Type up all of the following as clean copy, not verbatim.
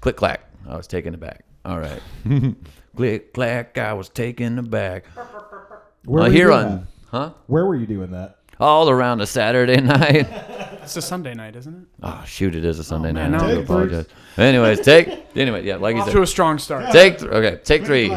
Click clack. I was taken aback. All right. Click clack. I was taken aback. Where were you doing that? Where were you doing that? All around a Saturday night. It's a Sunday night, isn't it? Oh shoot! It is a Sunday night. man, I no. do apologize. Anyways, take like you Off said. to a strong start. Take 3.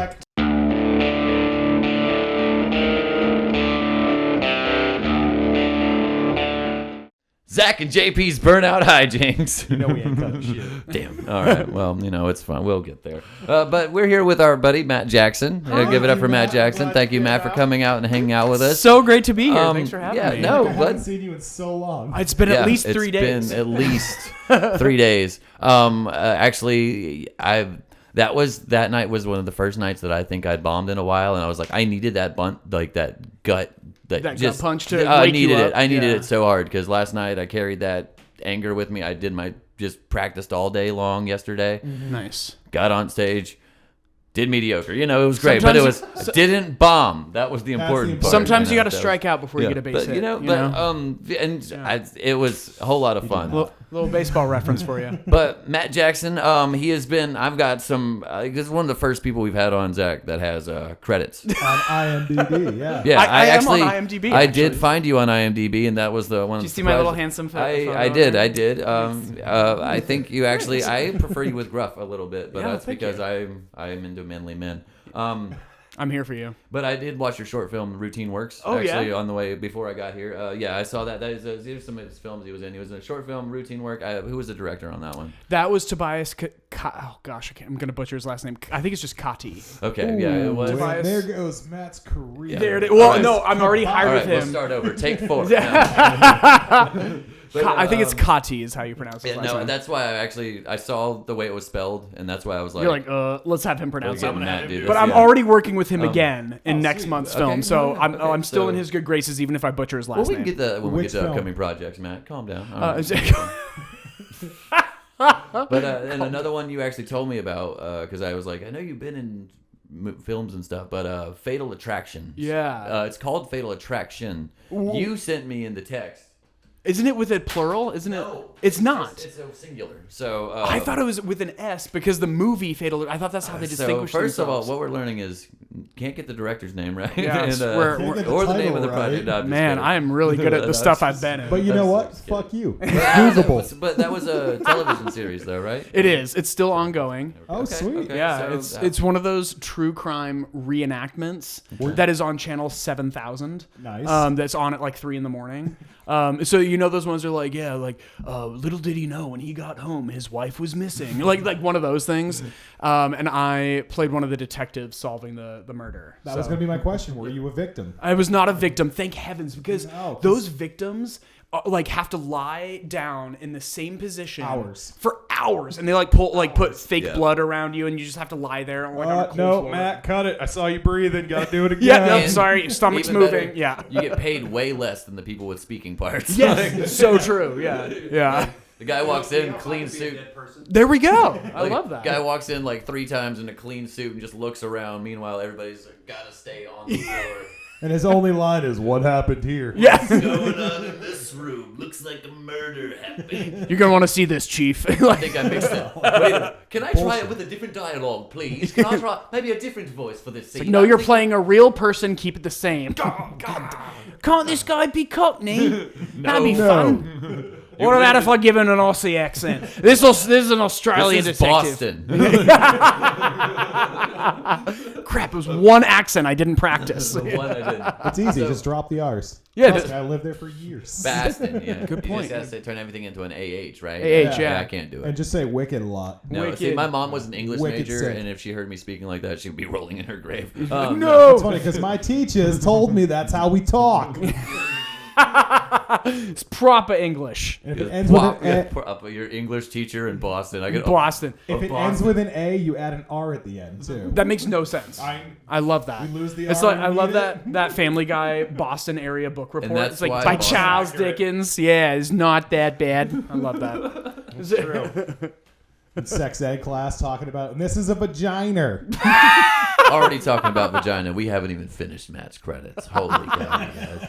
Zach and JP's burnout hijinks. You know we ain't cutting shit. Damn. All right. Well, it's fun. We'll get there. But we're here with our buddy Matt Jackson. Give it up for Matt Jackson. Thank you, Matt, for coming out and hanging out with us. So great to be here. Thanks for having me. I haven't seen you in so long. It's been at least 3 days. It's been at least 3 days. Actually, that night was one of the first nights that I think I'd bombed in a while, and I was like, I needed that gut. That gut punch to I wake needed you it. up. I needed it so hard because last night I carried that anger with me. I just practiced all day long yesterday. Nice. Got on stage, did mediocre. It was great, but didn't bomb. That was the important part. Sometimes you got to strike out before you get a base hit. It was a whole lot of fun. Little baseball reference for you. But Matt Jackson, he has been. I've got some. This is one of the first people we've had on, Zach, that has credits on IMDb. Yeah. Yeah, I am on IMDb. I did find you on IMDB, and that was the one. Did you see my little handsome photo? I did. I think you actually. I prefer you with Gruff a little bit, but that's because I'm into manly men. I'm here for you. But I did watch your short film, Routine Works, on the way before I got here. I saw that. There's some of his films he was in. He was in a short film, Routine Work. Who was the director on that one? That was Tobias. Oh gosh, I'm gonna butcher his last name. I think it's just Kati. Okay, Ooh, it was. Tobias. There goes Matt's career. Yeah. There it is. Well, no, I'm already hired with him. We'll start over. Take 4. But, I think it's Kati is how you pronounce it. No, that's why I saw the way it was spelled, and that's why I was like, you're like, let's have him pronounce it. But I'm already working with him again in next month's film, so I'm still in his good graces, even if I butcher his last name. When we get to upcoming projects, Matt, calm down. But and another one you actually told me about, because I was like, I know you've been in films and stuff, but Fatal Attraction. Yeah. It's called Fatal Attraction. Ooh. You sent me in the text. Isn't it with a plural? Isn't it? It's not. It's a singular. So I thought it was with an S because the movie Fatal. I thought that's how they distinguish themselves. First of all, what we're learning is can't get the director's name right, yeah, or the name of the project. Right? Man, I am really good at the stuff I've been in. But you know what? Fuck you. It's but that was a television series, though, right? It is. It's still ongoing. Oh, sweet. Okay. Yeah, so, it's one of those true crime reenactments that is on channel 7000. Nice. That's on at like 3 a.m. So those ones are like, little did he know when he got home his wife was missing, like one of those things. And I played one of the detectives solving the murder. That was going to be my question. Were you a victim? I was not a victim, thank heavens, because those victims have to lie down in the same position for hours, and they put fake blood around you, and you just have to lie there. On no, floor. Matt, cut it. I saw you breathing. Got to do it again. Yeah, no, sorry, your stomach's moving. Better, you get paid way less than the people with speaking parts. Yes, so true. Yeah. The guy walks in, clean suit. There we go. I love that. Guy walks in 3 times in a clean suit and just looks around. Meanwhile, everybody's gotta stay on the floor. And his only line is, "What happened here?" Yeah. What's going on in this room? Looks like a murder happened. You're gonna want to see this, Chief. I think I mixed it. Wait, can I try it with a different dialogue, please? Can I try maybe a different voice for this scene? No, you're playing a real person. Keep it the same. God. Can't this guy be Cockney? That'd be fun. What about if I give him an Aussie accent? This is an Australian detective. Boston. Crap, it was one accent I didn't practice. It's easy. Just drop the R's. Yeah, I lived there for years. Boston, yeah. Good point. You just gotta turn everything into an AH, right? Yeah. I can't do it. And just say wicked a lot. No, Wicked. see, my mom was an English major, sick. and if she heard me speaking like that, she'd be rolling in her grave. No! It's funny because my teachers told me that's how we talk. It's proper English. And if it ends with an A, your English teacher in Boston. Boston. If it ends with an A, you add an R at the end too. That makes no sense. I love that. We lose the It's R like I love that Family Guy Boston area book report. that's It's like why by Boston Charles Dickens. Yeah, it's not that bad. I love that. In sex ed class talking about, and this is a vagina. Already talking about vagina. We haven't even finished Matt's credits. Holy cow, guys.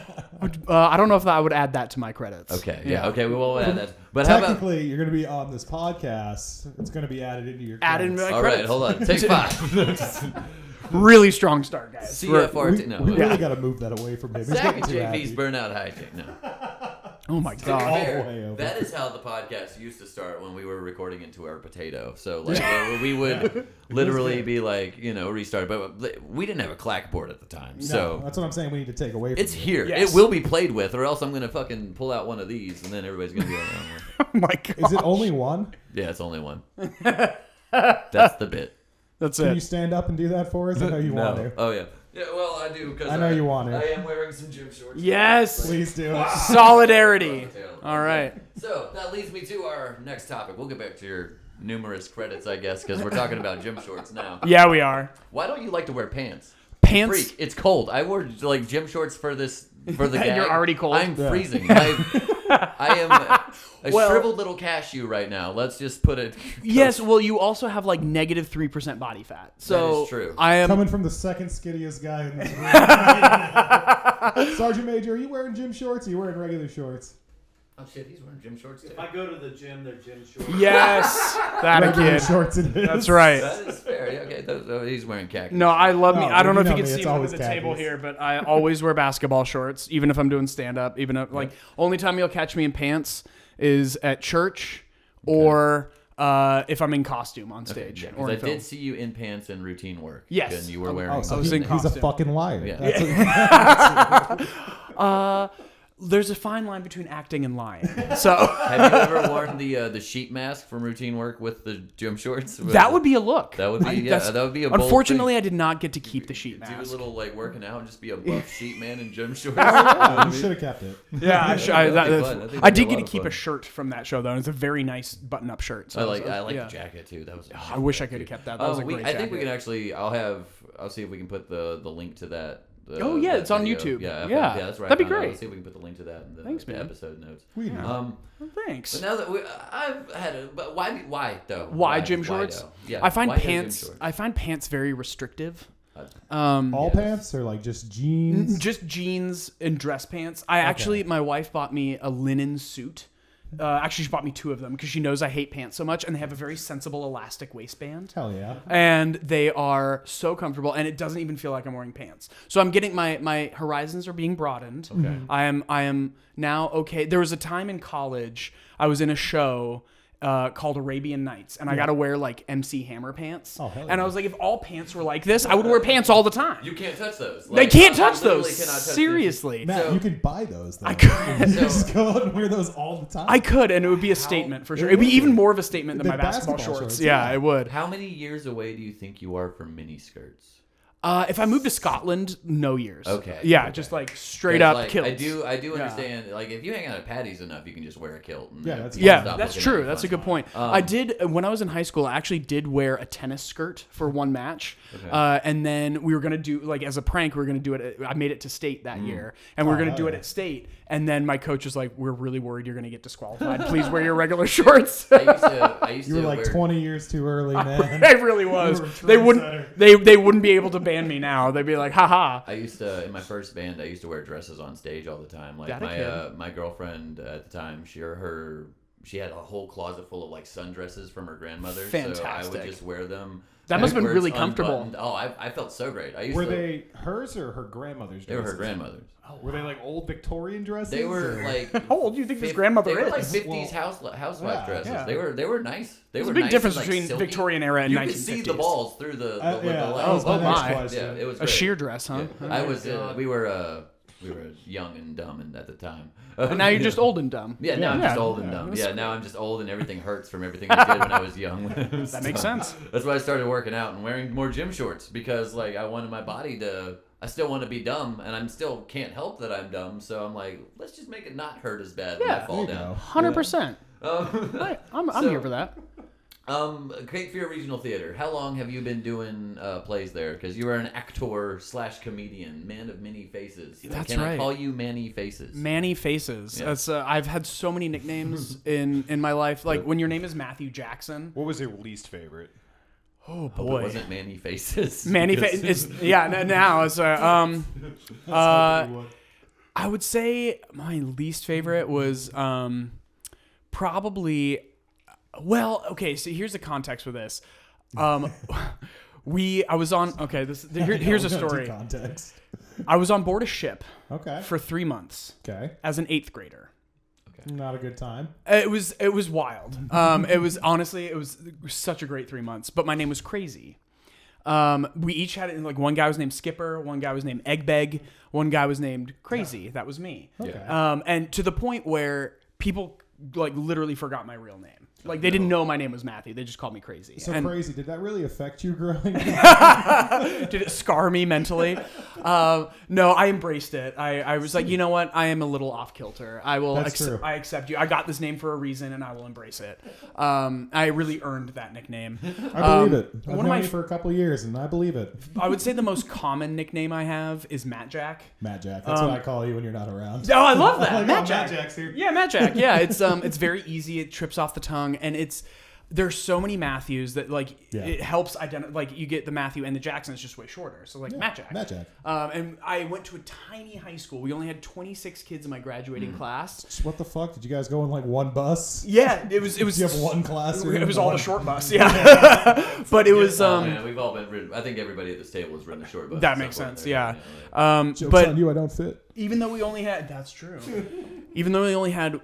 I don't know if I would add that to my credits. Okay. Yeah. Okay. We will add that. But how about? Technically, you're going to be on this podcast. It's going to be added into your Added credits. into my All right. credits. Hold on. Take 5. Really strong start, guys. CFR. No. We really got to move that away from him. He's Zach getting and too JV's happy. burnout hijink. No. Oh my To be god. fair, the way over. that is how the podcast used to start when we were recording into our potato. So like we would literally be like, restart. But we didn't have a clackboard at the time. No, So that's what I'm saying. We need to take away from it's you. here. Yes. It will be played with, or else I'm gonna fucking pull out one of these, and then everybody's gonna be like, oh, Oh my god. Is it only one? yeah, it's only one. That's the bit. That's Can it. you stand up and do that for us? I know you want to. Oh yeah. Yeah. Well, I do because I know you want to. I am wearing some gym shorts. Yes. Please do it. Solidarity. All right. So that leads me to our next topic. We'll get back to your numerous credits, I guess, because we're talking about gym shorts now. Yeah, we are. Why don't you like to wear pants? Pants. Freak, it's cold. I wore like gym shorts for the gag. You're already cold? I'm Yeah. freezing. I am a Well- shriveled little cashew right now. Let's just put it. Yes, well, you also have like negative 3% body fat. So That is true. I am. Coming from the second skinniest guy in this room. Sergeant Major, are you wearing gym shorts or are you wearing regular shorts? Oh shit, he's wearing gym shorts too. If I go to the gym, they're gym shorts. Yes, that a Regular kid. shorts it is. That's right. That is fair. Yeah, okay, he's wearing khakis. No, I love me. No, I don't know if you you know can me, see it's me under always the table khakis. here, but I always wear basketball shorts, even if I'm doing stand up. Even if, like, only time you'll catch me in pants is at church or if I'm in costume on stage. Yeah, 'cause or I in film. did see you in pants in routine work. Yes. And you were wearing. Oh, so I was he's in a costume. fucking liar. Yeah. That's There's a fine line between acting and lying. So Have you ever worn the sheet mask from routine work with the gym shorts? that would be a look. That would be That's- that would be a bold Unfortunately, thing. I did not get to keep the sheet Do a mask. little like working out and just be a buff sheet man in gym shorts. you should have kept it. Yeah, that'd be fun. I think I that'd did be a get lot to of keep fun. a shirt from that show though, and it's a very nice button-up shirt. So I like yeah. the jacket too. That was. I wish I could have kept that. That was a great I think we jacket. can actually. I'll see if we can put the link to that. Oh, yeah, that it's on video. YouTube. Yeah, Yeah, that's right. that'd be I found out. great. Let's see if we can put the link to that in the, Thanks, the man. episode notes. We know. Well, thanks. But now that I've had a, but why though? Why gym shorts? though? Yeah, I find why no gym pants. shorts? I find pants very restrictive. All Yes. pants or like just jeans? Just jeans and dress pants. Actually, my wife bought me a linen suit. Actually, she bought me 2 of them because she knows I hate pants so much, and they have a very sensible elastic waistband. Hell yeah. And they are so comfortable, and it doesn't even feel like I'm wearing pants. So I'm getting my horizons are being broadened. Okay. I am now okay. There was a time in college I was in a show called Arabian Nights, and I got to wear like MC Hammer pants. Oh, hell and yeah. I was like, if all pants were like this, I would wear pants all the time. You can't touch those. They Like, can't I touch literally those. cannot touch these. Seriously. Matt, So- you could buy those though. I could. You just go out and wear those all the time. I could, and it would be a statement for sure. It It'd be would even be. more of a statement than The my basketball basketball shorts. shorts, Yeah, yeah. it would. How many years away do you think you are from mini skirts? If I moved to Scotland, no years. Okay. Yeah, Okay. just like straight up Like, kilts. I do Yeah. understand. Like if you hang out at Patty's enough, you can just wear a kilt. And, Yeah, that's fine. Yeah, stop that's looking true. at That's a funny. good point. I did when I was in high school. I actually did wear a tennis skirt for one match, and then we were gonna do like as a prank. We were gonna do it. I made it to state that year, and we were gonna hell do it yeah. at state. And then my coach was like, "We're really worried you're gonna get disqualified. Please wear your regular shorts." I used You to were like wear, 20 years too early, man. I really was. You were a They wouldn't. trendsetter. They wouldn't be able to ban me now. They'd be like, "Ha." I used to in my first band. I used to wear dresses on stage all the time. Like That I can. my girlfriend at the time, she had a whole closet full of like sundresses from her grandmother. So I Fantastic. would just wear them. That must have been backwards, really comfortable. unbuttoned. Oh, I felt so great. I used Were to. they hers or her grandmother's They were her dresses? grandmother's. Were they like old Victorian dresses? They were or- like. How old do you think this fif- grandmother They were like is? 50s housewife yeah, dresses. yeah. They were nice. They There's were a big nice difference and, like, between silky. Victorian era and You 1950s. could see the balls through the Yeah, with the that lights. was my Oh, next my. question. Yeah, it was A great. sheer dress, huh? Yeah. I was. We were young and dumb at the time. And now you're just old and dumb. Yeah, now I'm Yeah. just old and Yeah, dumb. that's Yeah, now I'm just old and everything hurts from everything I did when I was young. That makes sense. That's why I started working out and wearing more gym shorts because like I wanted my body to. I still want to be dumb, and I still can't help that I'm dumb. So I'm like, let's just make it not hurt as bad when I Yeah. fall There you down. go. 100%. I'm So- here for that. Cape Fear Regional Theater. How long have you been doing plays there? Because you are an actor / comedian, man of many faces. That's Can I right. call you Manny Faces? Manny Faces. Yeah. That's I've had so many nicknames in my life. Like when your name is Matthew Jackson. What was your least favorite? Oh Hope it wasn't Manny Faces. Manny because- Faces. Yeah. Now it's I would say my least favorite was probably. Well, okay. So here's the context for this. I was on. Okay, here's a story. Context. I was on board a ship. Okay. For 3 months. Okay. As an 8th grader. Not a good time. It was wild. It was such a great 3 months. But my name was Crazy. We each had like one guy was named Skipper, one guy was named Eggbeg, one guy was named Crazy. That was me. Okay. And to the point where people like literally forgot my real name. Like they didn't know my name was Matthew. They just called me Crazy. So and Crazy, did that really affect you growing up? did it scar me mentally? No, I embraced it. I was like, you know what? I am a little off kilter. I will. True. I accept you. I got this name for a reason, and I will embrace it. I really earned that nickname. I believe it. I've one of known my you for a couple of years, and I believe it. I would say the most common nickname I have is Matt Jack. Matt Jack. That's what I call you when you're not around. Oh, I love that. Like, Matt oh, Jack. Matt Jack's here. Yeah, Matt Jack. Yeah, it's very easy. It trips off the tongue, and there's so many Matthews that like it helps identify. Like you get the Matthew and the Jackson is just way shorter. So like Matt Jack. Matt Jack. And I went to a tiny high school. We only had 26 kids in my graduating class. Just what the fuck? Did you guys go in like one bus? Yeah, it was. Did you have one classroom? It was all the short bus. Yeah, but it was. Man, we've all been ridden. I think everybody at this table has ridden the short bus. That makes sense. Yeah. Joke's But on you, I don't fit. even though we only had, that's true. Even though we only had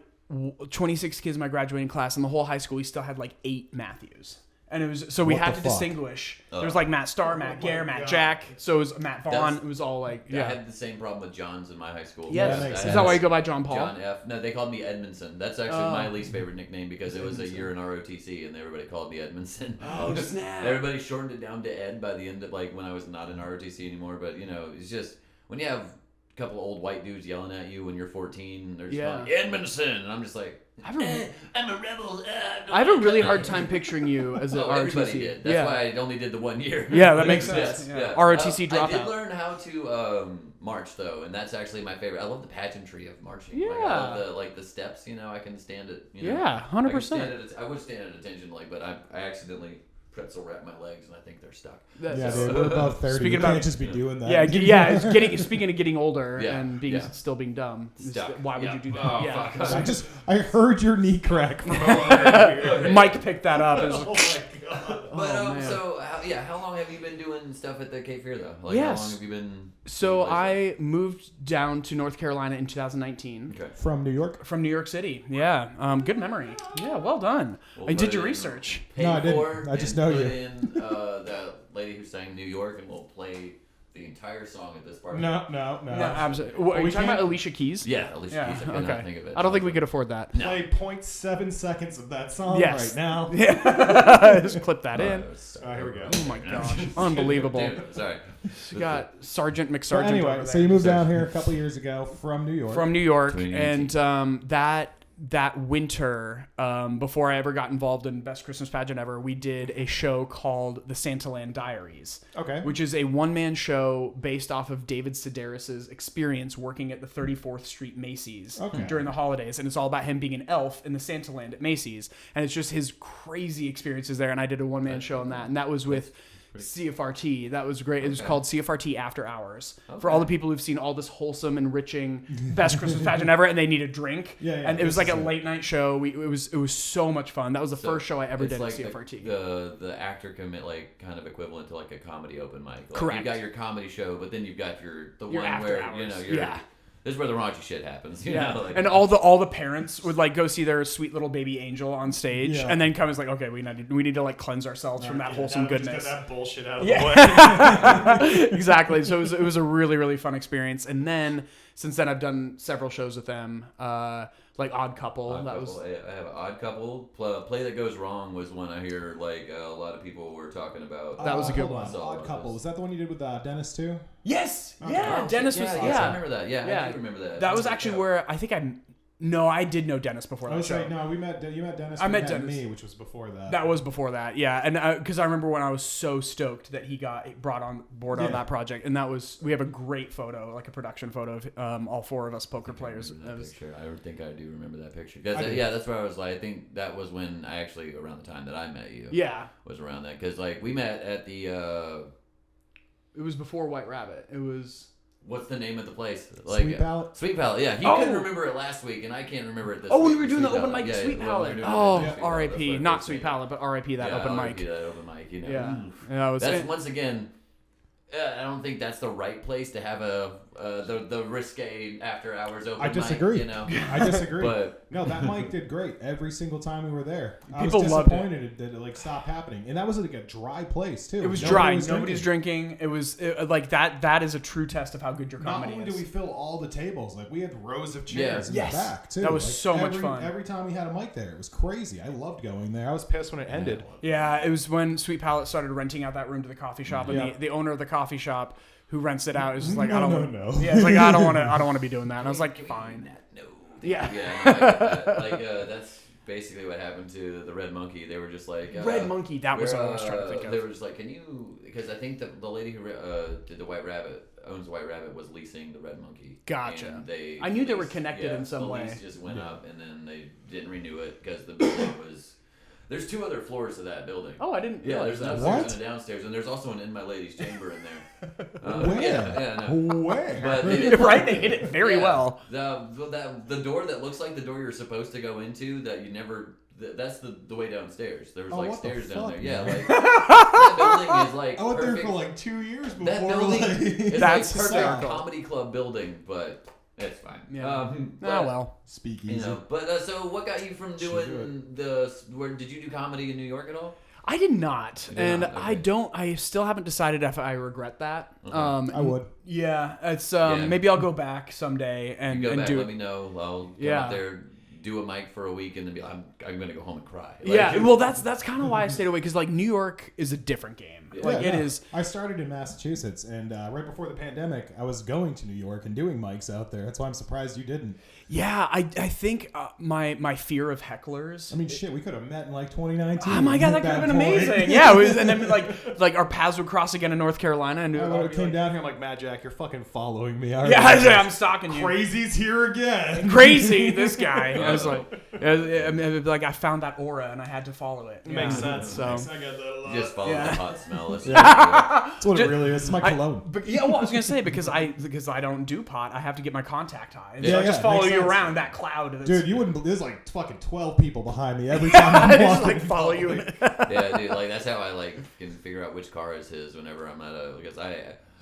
26 kids in my graduating class, in the whole high school, we still had like 8 Matthews. And it was, so we What had the to fuck? distinguish. There was like Matt Starr, Matt Gare, Matt Jack. So it was Matt Vaughn. It was all like, I had the same problem with Johns in my high school. Yes. that makes Is sense. that why you go by John Paul? John F. No, they called me Edmondson. That's actually my least favorite nickname because it was a year in ROTC and everybody called me Edmondson. Oh, snap. Everybody shortened it down to Ed by the end of like when I was not in ROTC anymore. But you know, it's just when you have a couple of old white dudes yelling at you when you're 14, they're just like Edmondson, and I'm just like, I'm a rebel. I have a really hard time picturing you as an Everybody ROTC. did. That's why I only did the 1 year. Yeah, that makes sense. Yeah. ROTC dropout. I did learn how to march though, and that's actually my favorite. I love the pageantry of marching. Yeah. Like, I love the steps. You know, I can stand it. You know, Yeah, 100%. I would stand at attention, like, but I accidentally pretzel wrap my legs, and I think they're stuck. Yeah, dude, we're above 30. Speaking You about- can't just be doing that. Yeah. It's speaking of getting older Yeah, and being yeah. still being dumb. Stuck. Why would Yeah. you do that? Oh, yeah. fuck. I heard your knee crack from over here. Mike picked that up. It was- Oh my god. But man. so how long have you been doing stuff at the Cape Fear though? Like Yes. how long have you been? So doing I moved down to North Carolina in 2019 Okay. From New York? from New York City. Yeah, good memory. Yeah, well done. We'll I put did it your in. research. Pay No, I didn't. for I just and know put you. in the lady who sang New York, and we'll play the entire song at this part. No. No, absolutely. What, are We you talking can't- about Alicia Keys? Yeah, Alicia Yeah. Keys. I cannot Okay. think of it. I don't think we could afford that. Play 0.7 seconds of that song Yes. right now. Yeah. Just clip that in. Here we go. Oh my gosh, unbelievable. Dude, sorry. You got Sergeant So McSargent. anyway, over so there. you moved down here a couple years ago from New York. From New York, 2019. and that winter, before I ever got involved in Best Christmas Pageant Ever, we did a show called The Santaland Diaries. Okay. Which is a one-man show based off of David Sedaris' experience working at the 34th Street Macy's during the holidays, and it's all about him being an elf in the Santaland at Macy's, and it's just his crazy experiences there. And I did a one-man show on that, and that was with CFRT. That was great. It was called CFRT After Hours for all the people who've seen all this wholesome, enriching Best Christmas Pageant Ever, and they need a drink. Yeah, and it was like a late night show. It was so much fun. That was the first show I ever It's did like at CFRT. The actor commit like kind of equivalent to like a comedy open mic. Like, Correct. You got your comedy show, but then you've got your one after where hours. you know you're. Yeah. This is where the raunchy shit happens. You know? Like, And all the parents would like go see their sweet little baby angel on stage, Yeah. and then come as like, okay, we need to like cleanse ourselves from that wholesome goodness. Just get that bullshit out of the way. Exactly. So it was a really, really fun experience. And then since then, I've done several shows with them, like Odd Couple. I have an Odd Couple. Play That Goes Wrong was one I hear like a lot of people were talking about. That was a good hold one. on. Odd Couple. Was that the one you did with Dennis too? Yes. Yeah. Dennis was. Yes, I remember that. Yeah, I do remember that. That was actually where I think I did know Dennis before that I was show. right. No, you met Dennis. I we met Dennis. me, which was before that. That was before that, yeah, and because I remember when I was so stoked that he got brought on board on that project, and we have a great photo, like a production photo of all 4 of us poker players. That picture. I think I do remember that picture. That's where I was like, I think that was when I actually around the time that I met you. Yeah, was around that because like we met at the. it was before White Rabbit. It was. What's the name of the place? Sweet Palate? Sweet Palate, yeah. He couldn't remember it last week, and I can't remember it this week. Oh, we were doing the open Palate. mic at Sweet yeah, Palate. we were Oh, doing Sweet Palate. R.I.P. That's Not what Sweet I Palate, but R.I.P. that open mic. that open mic, you know. Yeah. Oof. Yeah, That's once again. I don't think that's the right place to have the risque after hours open I disagree. mic, you know? I disagree. But no, that mic did great every single time we were there. I People was loved disappointed that it like stopped happening, and that was like a dry place too. It was Nobody dry. was Nobody's drinking. It was like that. That is a true test of how good your Not comedy only is. did we fill all the tables, like we had rows of chairs in Yes. the back too. That was Like, so much fun. Every time we had a mic there, it was crazy. I loved going there. I was Pissed when it ended. Yeah, it was when Sweet Palate started renting out that room to the coffee shop, and Yeah. the owner of the coffee shop who rents it out is just like, No, I don't no, want. no. Yeah, it's like I don't want to be doing that. And I was like, Can we fine. do that? No. Yeah. Yeah, no, I get that. Like that's basically what happened to the Red Monkey. They were just like Red Monkey. That was we're, what I was trying to think They of. were just like, can you? Because I think the lady who did the White Rabbit owns the White Rabbit was leasing the Red Monkey. Gotcha. And they I knew they were leased- connected in some the way. lease just went up, and then they didn't renew it because the building was. There's 2 other floors to that building. Oh, I didn't. Yeah, realize there's an that. upstairs What? and a downstairs, and there's also an In My Lady's Chamber in there. Where? Yeah, no. Where? But they didn't- Right? They hit it very Yeah. well. The door that looks like the door you're supposed to go into that you never. That's the way downstairs. There was Oh, like what the stairs down fuck, there. Yeah, man? like that building is like. I went there perfect. for like 2 years before. That building like, is That's like perfect hysterical. comedy club building, but it's fine. Yeah. But, Oh well. speakeasy. You know, but so what got you from doing where did you do comedy in New York at all? I did not, You did and not, okay. I still haven't decided if I regret that. I would. Yeah, it's Yeah. maybe I'll go back someday and, You go and back, do let it. me know. I'll come Yeah. up there, do a mic for a week, and then be like, I'm gonna go home and cry. Like, Yeah, well, that's kind of why I stayed away, because like New York is a different game. Like Yeah, it no. is. I started in Massachusetts, and right before the pandemic, I was going to New York and doing mics out there. That's why I'm surprised you didn't. Yeah, I think my fear of hecklers. I mean, shit, we could have met in like 2019. Oh my god, that At could have been point. amazing. Yeah, it was, and then like our paths would cross again in North Carolina, and I would have came down here. I'm like, Mad Jack, you're fucking following me. yeah, I'm stalking you. Crazy's here again. Crazy, this guy. I was like, I found that aura and I had to follow it. Makes sense. So. I got that a lot. Just follow Yeah. the hot smell. That's That's what it really is. It's my cologne. But yeah, well, I was gonna say because I don't do pot, I have to get my contact high. And so Yeah, I just yeah, follow makes you sense. around that cloud. That's, Dude, you wouldn't. There's like fucking 12 people behind me every time I I'm just walking. like follow you. Yeah, dude, like that's how I like can figure out which car is his whenever I'm at because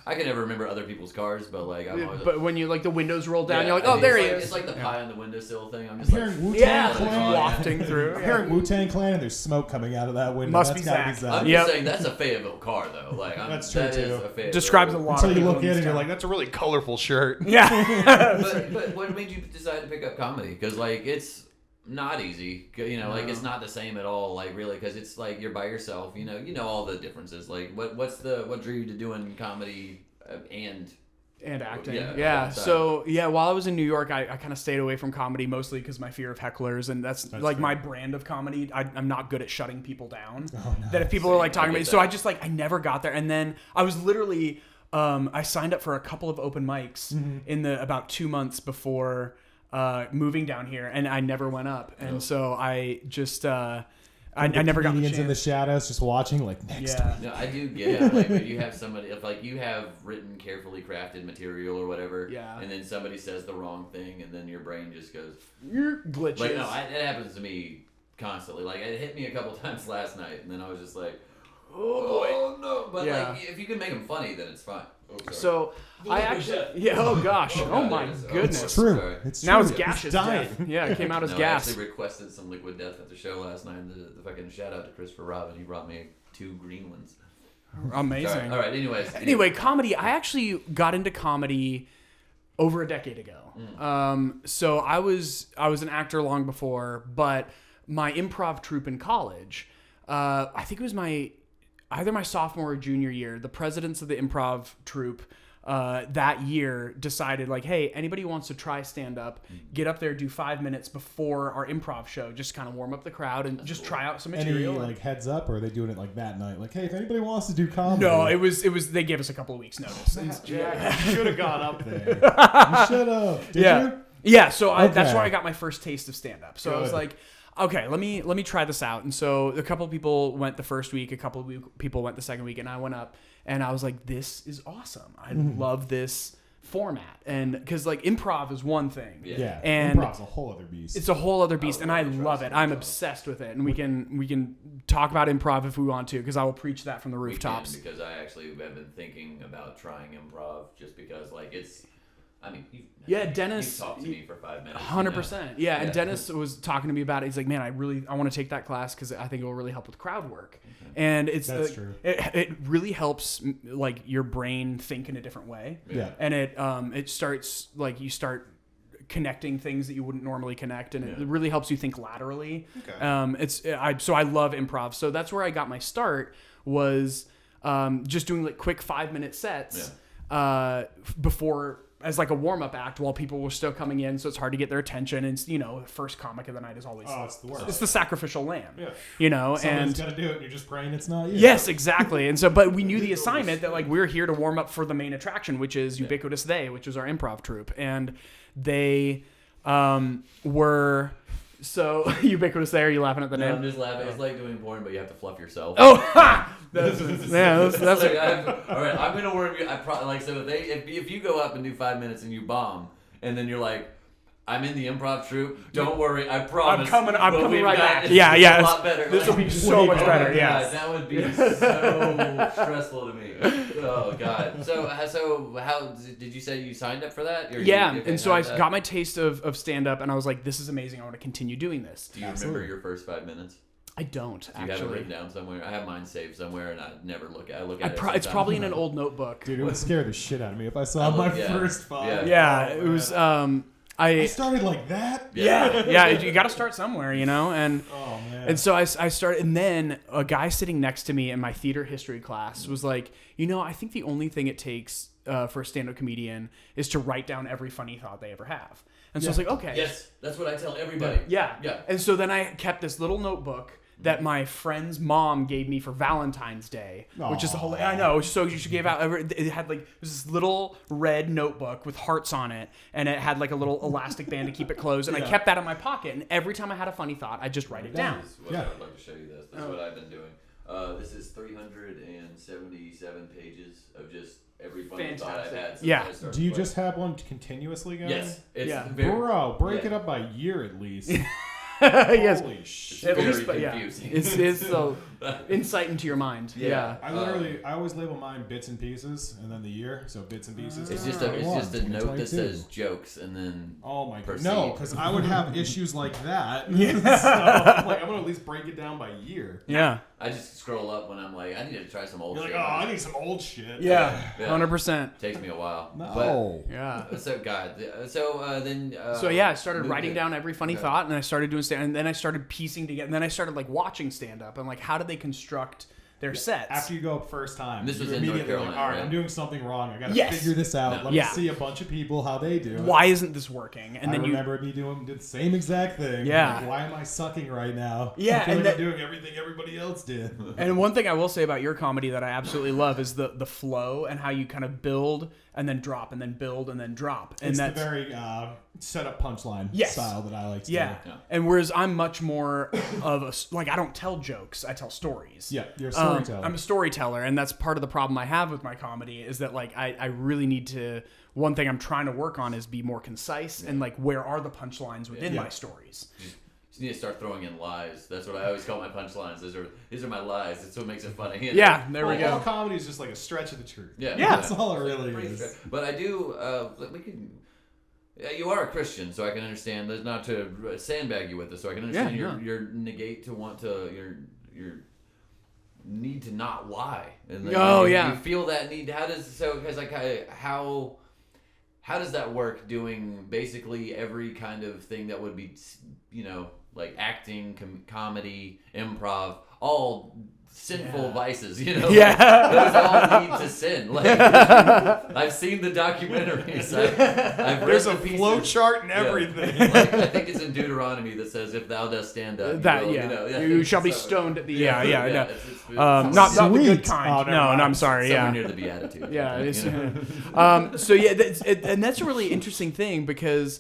I can never remember other people's cars, but like I'm always But when you like the windows roll down, yeah, you're like, I oh, mean, there it's he like, is. It's like the pie on the windowsill thing. I'm I'm just like, hearing Wu-Tang yeah, Clan. wafting through. I'm Yeah. hearing Wu-Tang Clan, and there's smoke coming out of that window. Must That's be gotta Zach. I'm Yep. just saying that's a Fayetteville car though. Like That's true, that is too. a Fayetteville. Describes a lot. Until of you people look in in this and you're town. like, That's a really colorful shirt. yeah. But what made you decide to pick up comedy? Because like it's not easy. You know, like it's not the same at all. Like really, because it's like you're by yourself. You know all the differences. Like what drew you to doing comedy and acting. Yeah, Yeah. all the time. So yeah, while I was in New York, I kind of stayed away from comedy mostly because my fear of hecklers, and that's like fair. my brand of comedy. I'm not good at shutting people down. Oh, no. That if people are like talking I about, get so that. I just like I never got there, and then I was literally I signed up for a couple of open mics in the about 2 months before moving down here, and I never went up, and so I just I never got the comedians chance. in the shadows just watching, like, next Yeah. No, I do get it. Like when you have somebody, if like you have written carefully crafted material or whatever, Yeah. and then somebody says the wrong thing, and then your brain just goes. You're glitches. Like no, it happens to me constantly. Like it hit me a couple times last night, and then I was just like, oh no. But Yeah. like if you can make them funny, then it's fine. Oh, sorry. So I actually, oh gosh, oh God, my it is. goodness. It's true. Sorry. It's Now true. it's gaseous dying. death. Yeah, it came out as No, I gas. actually requested some liquid death at the show last night. And the fucking shout out to Christopher Robin. He brought me 2 green ones. Amazing. Sorry. All right. Anyways. Anyway, comedy. I actually got into comedy over a decade ago. So I was an actor long before, but my improv troupe in college, I think it was either my sophomore or junior year, the presidents of the improv troupe that year decided like, hey, anybody who wants to try stand up, get up there, do 5 minutes before our improv show, just kind of warm up the crowd and just try out some Any material. like heads up, or are they doing it like that night? Like, hey, if anybody wants to do comedy, no, it was they gave us a couple of weeks notice. Jack, you should have gone up there. You should have. Did Yeah. you? Yeah, so that's Okay. where I got my first taste of stand-up. So I was Good. like, okay, let me try this out. And so a couple of people went the first week, a couple of people went the second week, and I went up, and I was like, this is awesome. I love this format. And because like improv is one thing. Yeah. And Improv's a whole other beast. It's a whole other beast, and I love it. I'm obsessed with it, and we can talk about improv if we want to, because I will preach that from the rooftops. Because I actually have been thinking about trying improv, just because like it's. I mean, Dennis. You talked to me for 5 minutes. 100%. Yeah, and Dennis was talking to me about it. He's like, man, I want to take that class because I think it will really help with crowd work. And That's true. It really helps like your brain think in a different way. Yeah. And it starts like you start connecting things that you wouldn't normally connect, and it really helps you think laterally. Okay. So I love improv. So that's where I got my start, was just doing like quick 5-minute sets before, as like a warm-up act while people were still coming in, so it's hard to get their attention. And the first comic of the night is always it's the worst. It's the sacrificial lamb. Yeah. Somebody's and got to do it, and you're just praying it's not you. Yes, exactly. And so, but we knew the assignment that like we're here to warm up for the main attraction, which is Ubiquitous They, which is our improv troupe, and they were. So ubiquitous there. Are you laughing at the name? I'm just laughing. It's like doing porn, but you have to fluff yourself. Oh, that's Like, all right. I'm gonna warn you. I probably like so if you go up and do 5 minutes and you bomb, and then you're like, I'm in the improv troupe. Don't worry, I promise. I'm coming right back. It's Yeah. a lot better. This will be so much better. God, Yeah. that would be so stressful to me. Oh God. So how did you say you signed up for that? And so I got my taste of stand up, and I was like, this is amazing. I want to continue doing this. Do you remember your first 5 minutes? I don't Do you actually. have it written down somewhere? I have mine saved somewhere, and I never look at. I look at it. It's probably in an old notebook. Dude, it would scare the shit out of me if I saw my first 5. Yeah, it was. I started like that. Yeah. You got to start somewhere, and Oh man. and so I started, and then a guy sitting next to me in my theater history class was like, I think the only thing it takes for a stand-up comedian is to write down every funny thought they ever have. And so I was like, okay. Yes, that's what I tell everybody. Yeah. Yeah. And so then I kept this little notebook that my friend's mom gave me for Valentine's Day, which is the whole. I know. So she gave out. It had like this little red notebook with hearts on it, and it had like a little elastic band to keep it closed. And I kept that in my pocket. And every time I had a funny thought, I just write it down. I'd like to show you this. This is what I've been doing. This is 377 pages of just every funny thought I've had. Since I started Do you playing. just have one continuously going? Yes. It's Bro, break it up by year at least. Yes. Holy shit. At very least, but confusing. it's so insight into your mind. Yeah. I always label mine bits and pieces, and then the year. So bits and pieces. It's just a note that says jokes, and then oh my god, proceed. no, because I would have issues like that. So I'm like, I'm gonna at least break it down by year. Yeah. I just scroll up when I'm like, I need to try some old You're shit. like, oh, I need some old shit. Yeah. 100%. Takes me a while. No. Yeah. But, so God. Then. I started writing down every funny thought, and I started doing stand, and then I started piecing together, and then I started like watching stand up, and like how did they construct their sets? After you go up first time, This was you're in North immediately Carolina, like, all right, right? I'm doing something wrong. I gotta Yes. figure this out. Let me Yeah. see a bunch of people how they do it. Why isn't this working? And I then remember me did the same exact thing. Yeah. Like, why am I sucking right now? Yeah, I feel and like I'm doing everything everybody else did. And one thing I will say about your comedy that I absolutely love is the flow and how you kind of build and then drop and then build and then drop. And It's that's the very set-up punchline style that I like to do. yeah. And whereas I'm much more of I don't tell jokes, I tell stories. Yeah, you're a storyteller. I'm a storyteller, and that's part of the problem I have with my comedy is that like I really need to. One thing I'm trying to work on is be more concise and like where are the punchlines within my stories. You need to start throwing in lies. That's what I always call my punchlines. These are my lies. That's what makes it funny. Yeah, there we All go. comedy is just like a stretch of the truth. Yeah. That's all it really Pretty is. fair. But I do. We can. You are a Christian, so I can understand that not to sandbag you with this. So I can understand your negate to want to your need to not lie. And you feel that need. How does how does that work? Doing basically every kind of thing that would be like acting, comedy, improv, all sinful vices, Yeah. Those all lead to sin. Like, I've seen the documentaries. I've There's read a the pieces. flow chart and everything. Like, I think it's in Deuteronomy that says, "If thou dost stand up, you shall be stoned at the no. It's Not the good Sweet. kind. Oh, no, never I'm sorry. somewhere Yeah. near the Beatitudes. Yeah. You know? And that's a really interesting thing because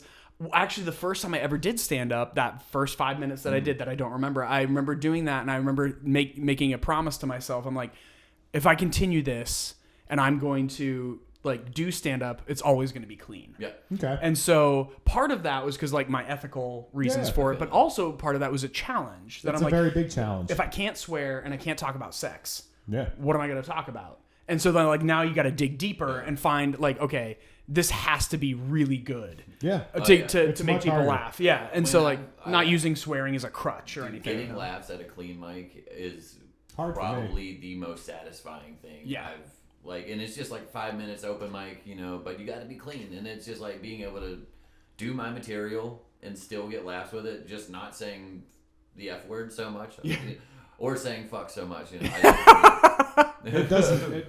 actually the first time I ever did stand up, that first 5 minutes that I did that I don't remember, I remember doing that, and I remember making a promise to myself. I'm like, if I continue this and I'm going to like do stand up, it's always going to be clean. Yeah. Okay. And so part of that was because like my ethical reasons Yeah. for it, but also part of that was a challenge that That's I'm a like, very big challenge. if I can't swear and I can't talk about sex, Yeah. what am I going to talk about? And so then like now you got to dig deeper and find like, okay, this has to be really good Yeah. to It's make much people harder. laugh. Yeah. And When so like I- not using swearing as a crutch or anything. Getting laughs at a clean mic is Hard for me. probably the most satisfying thing. Yeah. And it's just like 5 minutes open mic, but you got to be clean, and it's just like being able to do my material and still get laughs with it, just not saying the F word so much, or saying fuck so much. It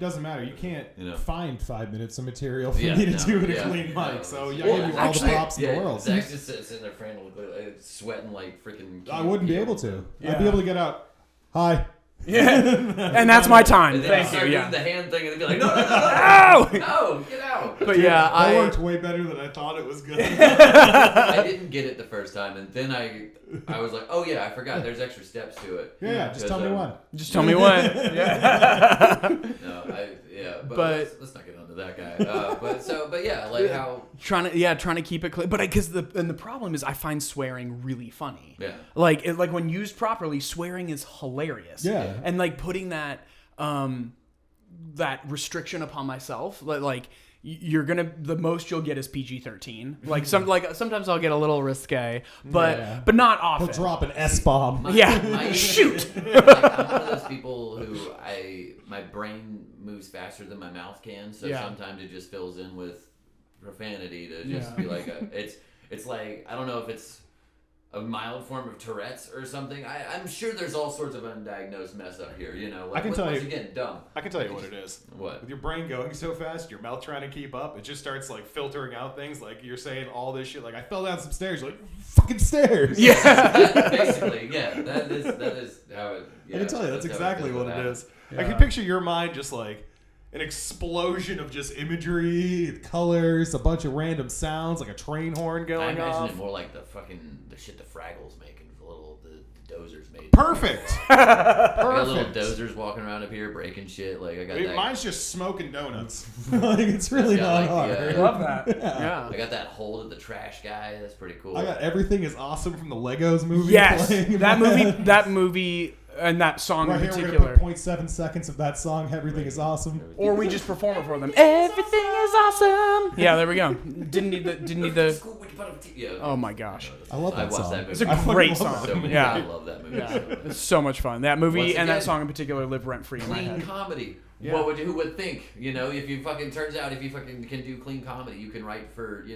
doesn't matter. You can't find 5 minutes of material for me to do in a clean mic. No, So I it's- give you all the props in the world. Zach's just sitting there frantically, sweating like freaking. I wouldn't be able to. I'd be able to get out. Hi. Yeah. And that's my time. And then Thank start you. doing Yeah. the hand thing and they'd be like, no, get out. But yeah, That worked way better than I thought it was good. I didn't get it the first time, and then I was like, oh yeah, I forgot. There's extra steps to it. Yeah, just tell me one. Just tell me when. Yeah. But let's not get onto that guy. But yeah, like how trying to keep it clean. But because the problem is I find swearing really funny. Yeah. Like when used properly, swearing is hilarious. Yeah. And like putting that that restriction upon myself, like you're gonna the most you'll get is PG-13. Like sometimes I'll get a little risque, but not often. He'll drop an S-bomb. my Shoot. Like, I'm one of those people who my brain moves faster than my mouth can, so sometimes it just fills in with profanity to just be like it's like I don't know if it's a mild form of Tourette's or something. I'm sure there's all sorts of undiagnosed mess up here, Like, I can tell you. once again, dumb. I can tell you what it is. What? With your brain going so fast, your mouth trying to keep up, it just starts like filtering out things. Like you're saying all this shit. Like I fell down some stairs. You're like fucking stairs. Yeah. Basically, yeah. That is how it. Yeah, I can tell you that's how exactly goes what with it that. is. I can picture your mind just like an explosion of just imagery, colors, a bunch of random sounds, like a train horn I going imagine off. it more like the shit the Fraggles make and the dozers made. Perfect. I got little dozers walking around up here breaking shit. Like I got that. Mine's just smoking donuts. Like, it's really It's not got, like, hard. the, Love that. Yeah. I got that hold of the trash guy. That's pretty cool. I got Everything is Awesome from the Legos movie. Yes. playing in That my movie. head. That movie. And that song Right in here, we're particular. gonna put 0.7 seconds of that song. Everything is awesome. Or we just perform it for them. Everything is awesome. Yeah, there we go. Didn't need the. Oh my gosh. I love I that watched song. that movie. It's a I fucking great love song. So many Yeah. I love that movie. Yeah, it's so much fun. That movie Once and that again, song in particular live rent free in my Clean head. comedy. Yeah. Who would think? If you fucking turns out if you fucking can do clean comedy, you can write for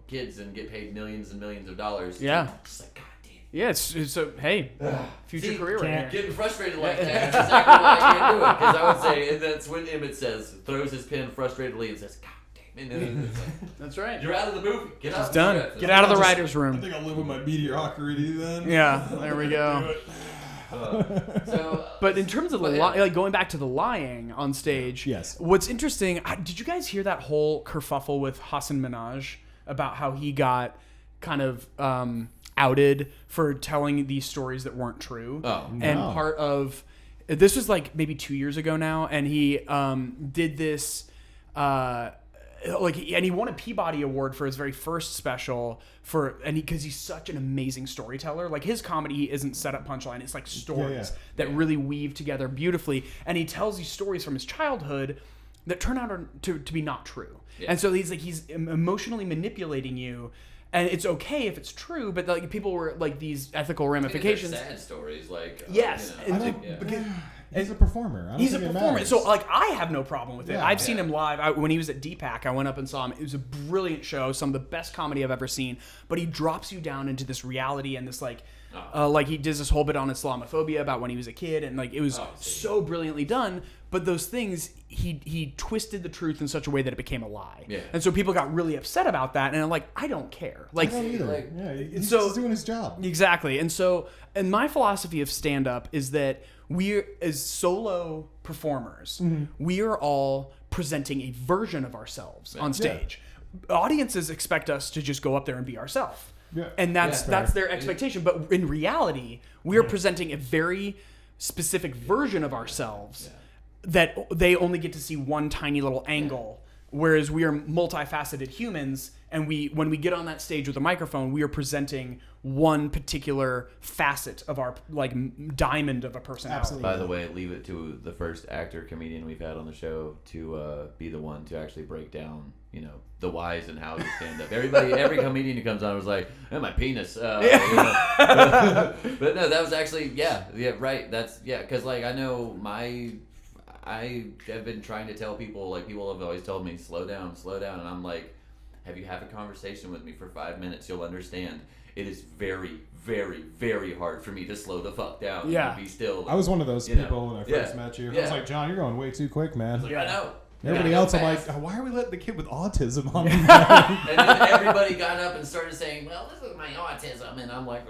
kids and get paid millions and millions of dollars. Yeah. Just like God damn. Yeah, it's a hey, future See, career right here. Getting frustrated like that. That's exactly why I can't do it. Because I would say, and that's when Emmett throws his pen frustratedly and says, God damn it. And then it's like, That's right. you're out of the movie. Get out. It's done. Get out of the writer's I room. think I'll live with my mediocrity then. Yeah, there we go. But in terms of like going back to the lying on stage, Yes. What's interesting? Did you guys hear that whole kerfuffle with Hassan Minaj about how he got kind of outed for telling these stories that weren't true? Oh, And no. part of this was like maybe 2 years ago now, and he did this. And he won a Peabody Award for his very first special because he's such an amazing storyteller. Like his comedy isn't set up punchline; it's like stories that really weave together beautifully. And he tells these stories from his childhood that turn out to be not true. Yeah. And so he's emotionally manipulating you. And it's okay if it's true, but like people were like these ethical ramifications. Sad stories, like yes, He's a performer. He's a performer. So like I have no problem with it. Yeah. I've seen him live. When he was at DPAC, I went up and saw him. It was a brilliant show, some of the best comedy I've ever seen. But he drops you down into this reality and this like he does this whole bit on Islamophobia about when he was a kid, and like it was so brilliantly done. But those things, he twisted the truth in such a way that it became a lie. Yeah. And so people got really upset about that, and I'm like, I don't care. Like, I don't either. like- He's so- just doing his job. Exactly. And my philosophy of stand-up is that we, as solo performers, we are all presenting a version of ourselves on stage. Audiences expect us to just go up there and be ourselves. Yeah. And that's their expectation. But in reality, we are presenting a very specific version of ourselves that they only get to see one tiny little angle Whereas we are multifaceted humans, and when we get on that stage with a microphone, we are presenting one particular facet of our diamond of a personality. Absolutely. By the way, leave it to the first actor comedian we've had on the show to be the one to actually break down, the whys and hows of stand up. Every comedian who comes on was like, "Oh, my penis." But no, that was actually right. That's because I know I have been trying to tell people, people have always told me, slow down, and I'm like, have you had a conversation with me for 5 minutes, you'll understand. It is very, very, very hard for me to slow the fuck down and be still. I was one of those people when I first met you. I was like, John, you're going way too quick, man. I know. Everybody else, I'm like, why are we letting the kid with autism on? And then everybody got up and started saying, well, this is my autism. And I'm like,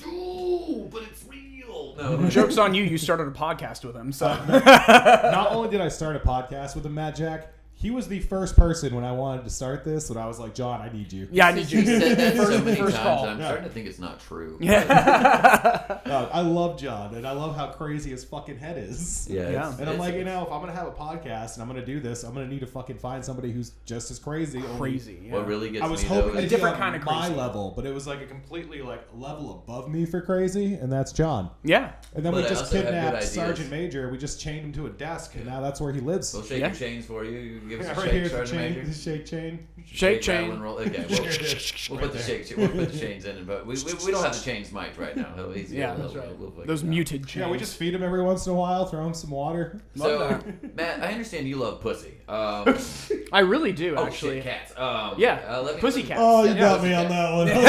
oh, but it's real. No. Joke's on you. You started a podcast with him. So Not only did I start a podcast with him, Matt Jack, he was the first person when I wanted to start this when I was like, John, I need you. Yeah, I need you. You said that so many times. Call. I'm starting to think it's not true. Yeah. I love John, and I love how crazy his fucking head is. Yeah. And I'm like, if I'm going to have a podcast and I'm going to do this, I'm going to need to fucking find somebody who's just as crazy. Crazy. Yeah. What really gets I was me, hoping though, to is be different on kind of my crazy. level, but it was like a completely level above me for crazy, and that's John. Yeah. And then But we I just also have good kidnapped ideas. Sergeant Major. We just chained him to a desk, and now that's where he lives. We'll shake your chains for you. You can give us a Right shake, here's the Sergeant chain. Major. The shake chain. Shake rattle, chain. and roll. Okay, we'll put the chains in, but we don't have the chains mic'd right now. That's right. Those muted chains. Yeah, we just feed him every once in a while, throw him some water. So, Matt, I understand you love pussy. I really do, actually. Shit, cats. Pussycats. Oh, you got me on that one. I was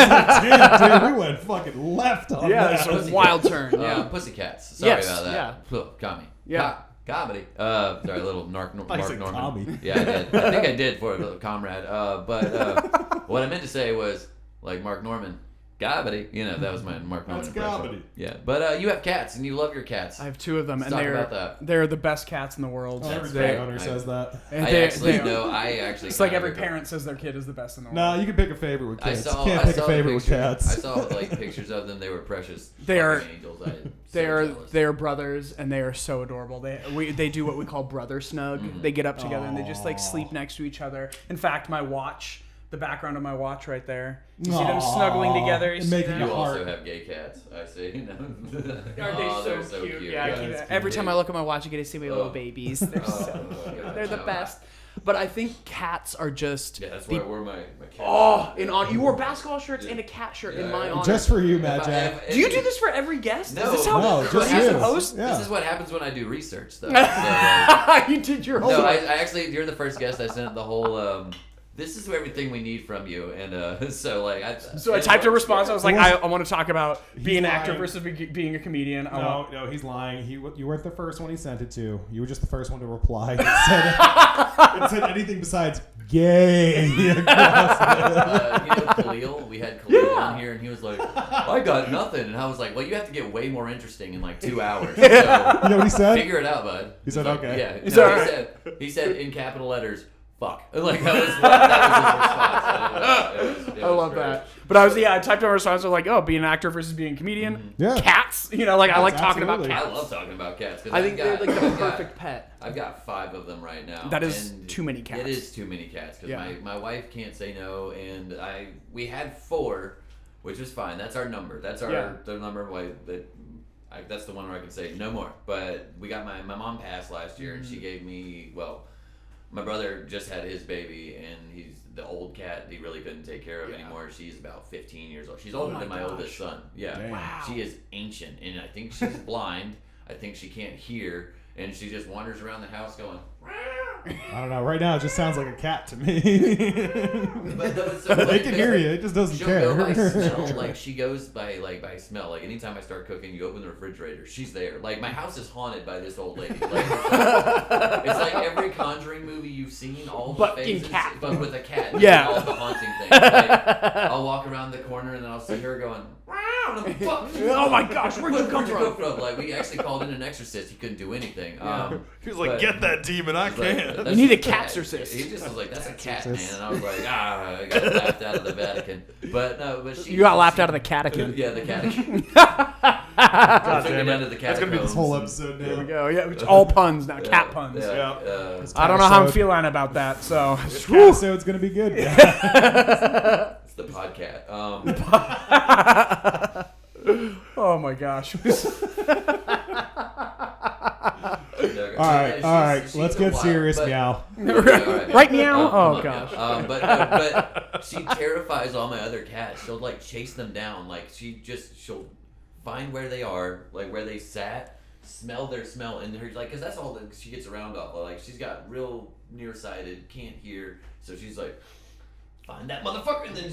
like, dude, we went fucking left on that. It's a wild turn. Yeah. Pussycats. Sorry Yes, about that. Got me. Yeah. Comedy. Sorry, a little Mark I said Norman. comedy. Yeah, I did. I think I did for a little comrade. But what I meant to say was, like Mark Norman, comedy. That was my Mark Norman That's impression. comedy. Yeah, but you have cats and you love your cats. I have two of them, Let's and talk about that. they're the best cats in the world. Every They- pet owner says that. and I they- actually they- know. I actually. It's like kinda every regret- parent says their kid is the best in the world. No, you can pick a favorite with I kids. saw. You can't I pick saw a the favorite with picture- cats. I saw pictures of them. They were precious. They are- fucking angels. I'm so jealous. They are brothers, and they are so adorable. They do what we call brother snug. Mm-hmm. They get up together and they just sleep next to each other. In fact, my watch, the background of my watch right there, you see them snuggling together. You And see making them? You also heart. have gay cats. I see. Are they they're so cute? cute. Yeah, Yeah, every time I look at my watch, I get to see my little Oh. babies. They're God, they're the no. best. But I think cats are just Yeah, that's why I wore my cat. you wore basketball shirts and a cat shirt in my honor. Just for you, Matt Jack. Do you do this for every guest? No. Is this how No, this just is you. supposed? Yeah. This is what happens when I do research, though. So, like, You did your no, homework. I actually, you're the first guest I sent the whole. This is everything we need from you, and so I typed a response. I was like, I want to talk about being an lying. actor versus being a comedian. No, he's lying. You weren't the first one he sent it to. You were just the first one to reply. It said anything besides gay. Khalil, we had Khalil on here, and he was like, I got nothing, and I was like, well, you have to get way more interesting in 2 hours. So You know what he said? figure it out, bud. He said, like, okay. Yeah. He No, said, he said in capital letters, fuck. That was his response. I love that. But I typed a response. I was like, being an actor versus being a comedian. Yeah. Cats. I like talking about absolutely. cats. I love talking about cats. 'Cause I think they're the I've got- perfect pet. I've got 5 of them right now. That is and too many cats. It is too many cats because Yeah. my wife can't say no, and we had 4, which was fine. That's our number. That's the number of that's the one where I can say no more. But we got my mom passed last year, and she gave me my brother just had his baby, and he's the old cat he really couldn't take care of anymore. She's about 15 years old. She's older than my oldest son. Yeah. Damn. Wow. She is ancient, and I think she's blind. I think she can't hear, and she just wanders around the house going, I don't know. Right now, it just sounds like a cat to me. They can hear you. It just doesn't She'll care. go by smell. She goes by smell. Anytime I start cooking, you open the refrigerator, she's there. My house is haunted by this old lady. It's like every Conjuring movie you've seen, all the But in phases, cat. but with a cat. Yeah. All the haunting things. I'll walk around the corner and then I'll see her going, down. I'm fuck you. Oh my gosh, where'd you come from? Like, we actually called in an exorcist. He couldn't do anything. He was like, get that demon, I can't. You need a catsorcist. He just was like, that's a cat, man. And I was like, I got laughed out of the Vatican. But no, but she... You got laughed out of the catechin. Yeah, the catechin. God damn it. That's going to be this Whole episode now. There we go. Yeah, it's all puns now. Cat puns. Yeah. I don't know how I'm feeling about that. So This episode's gonna be good. It's the podcat. oh my gosh. All right. Let's get serious, meow. Right meow? Oh gosh. But she terrifies all my other cats. She'll like chase them down. Like she'll find where they are, like where they sat, smell their smell, and her like, cause that's all that she gets around off of. Like she's got real nearsighted, can't hear, so she's like, find that motherfucker, and then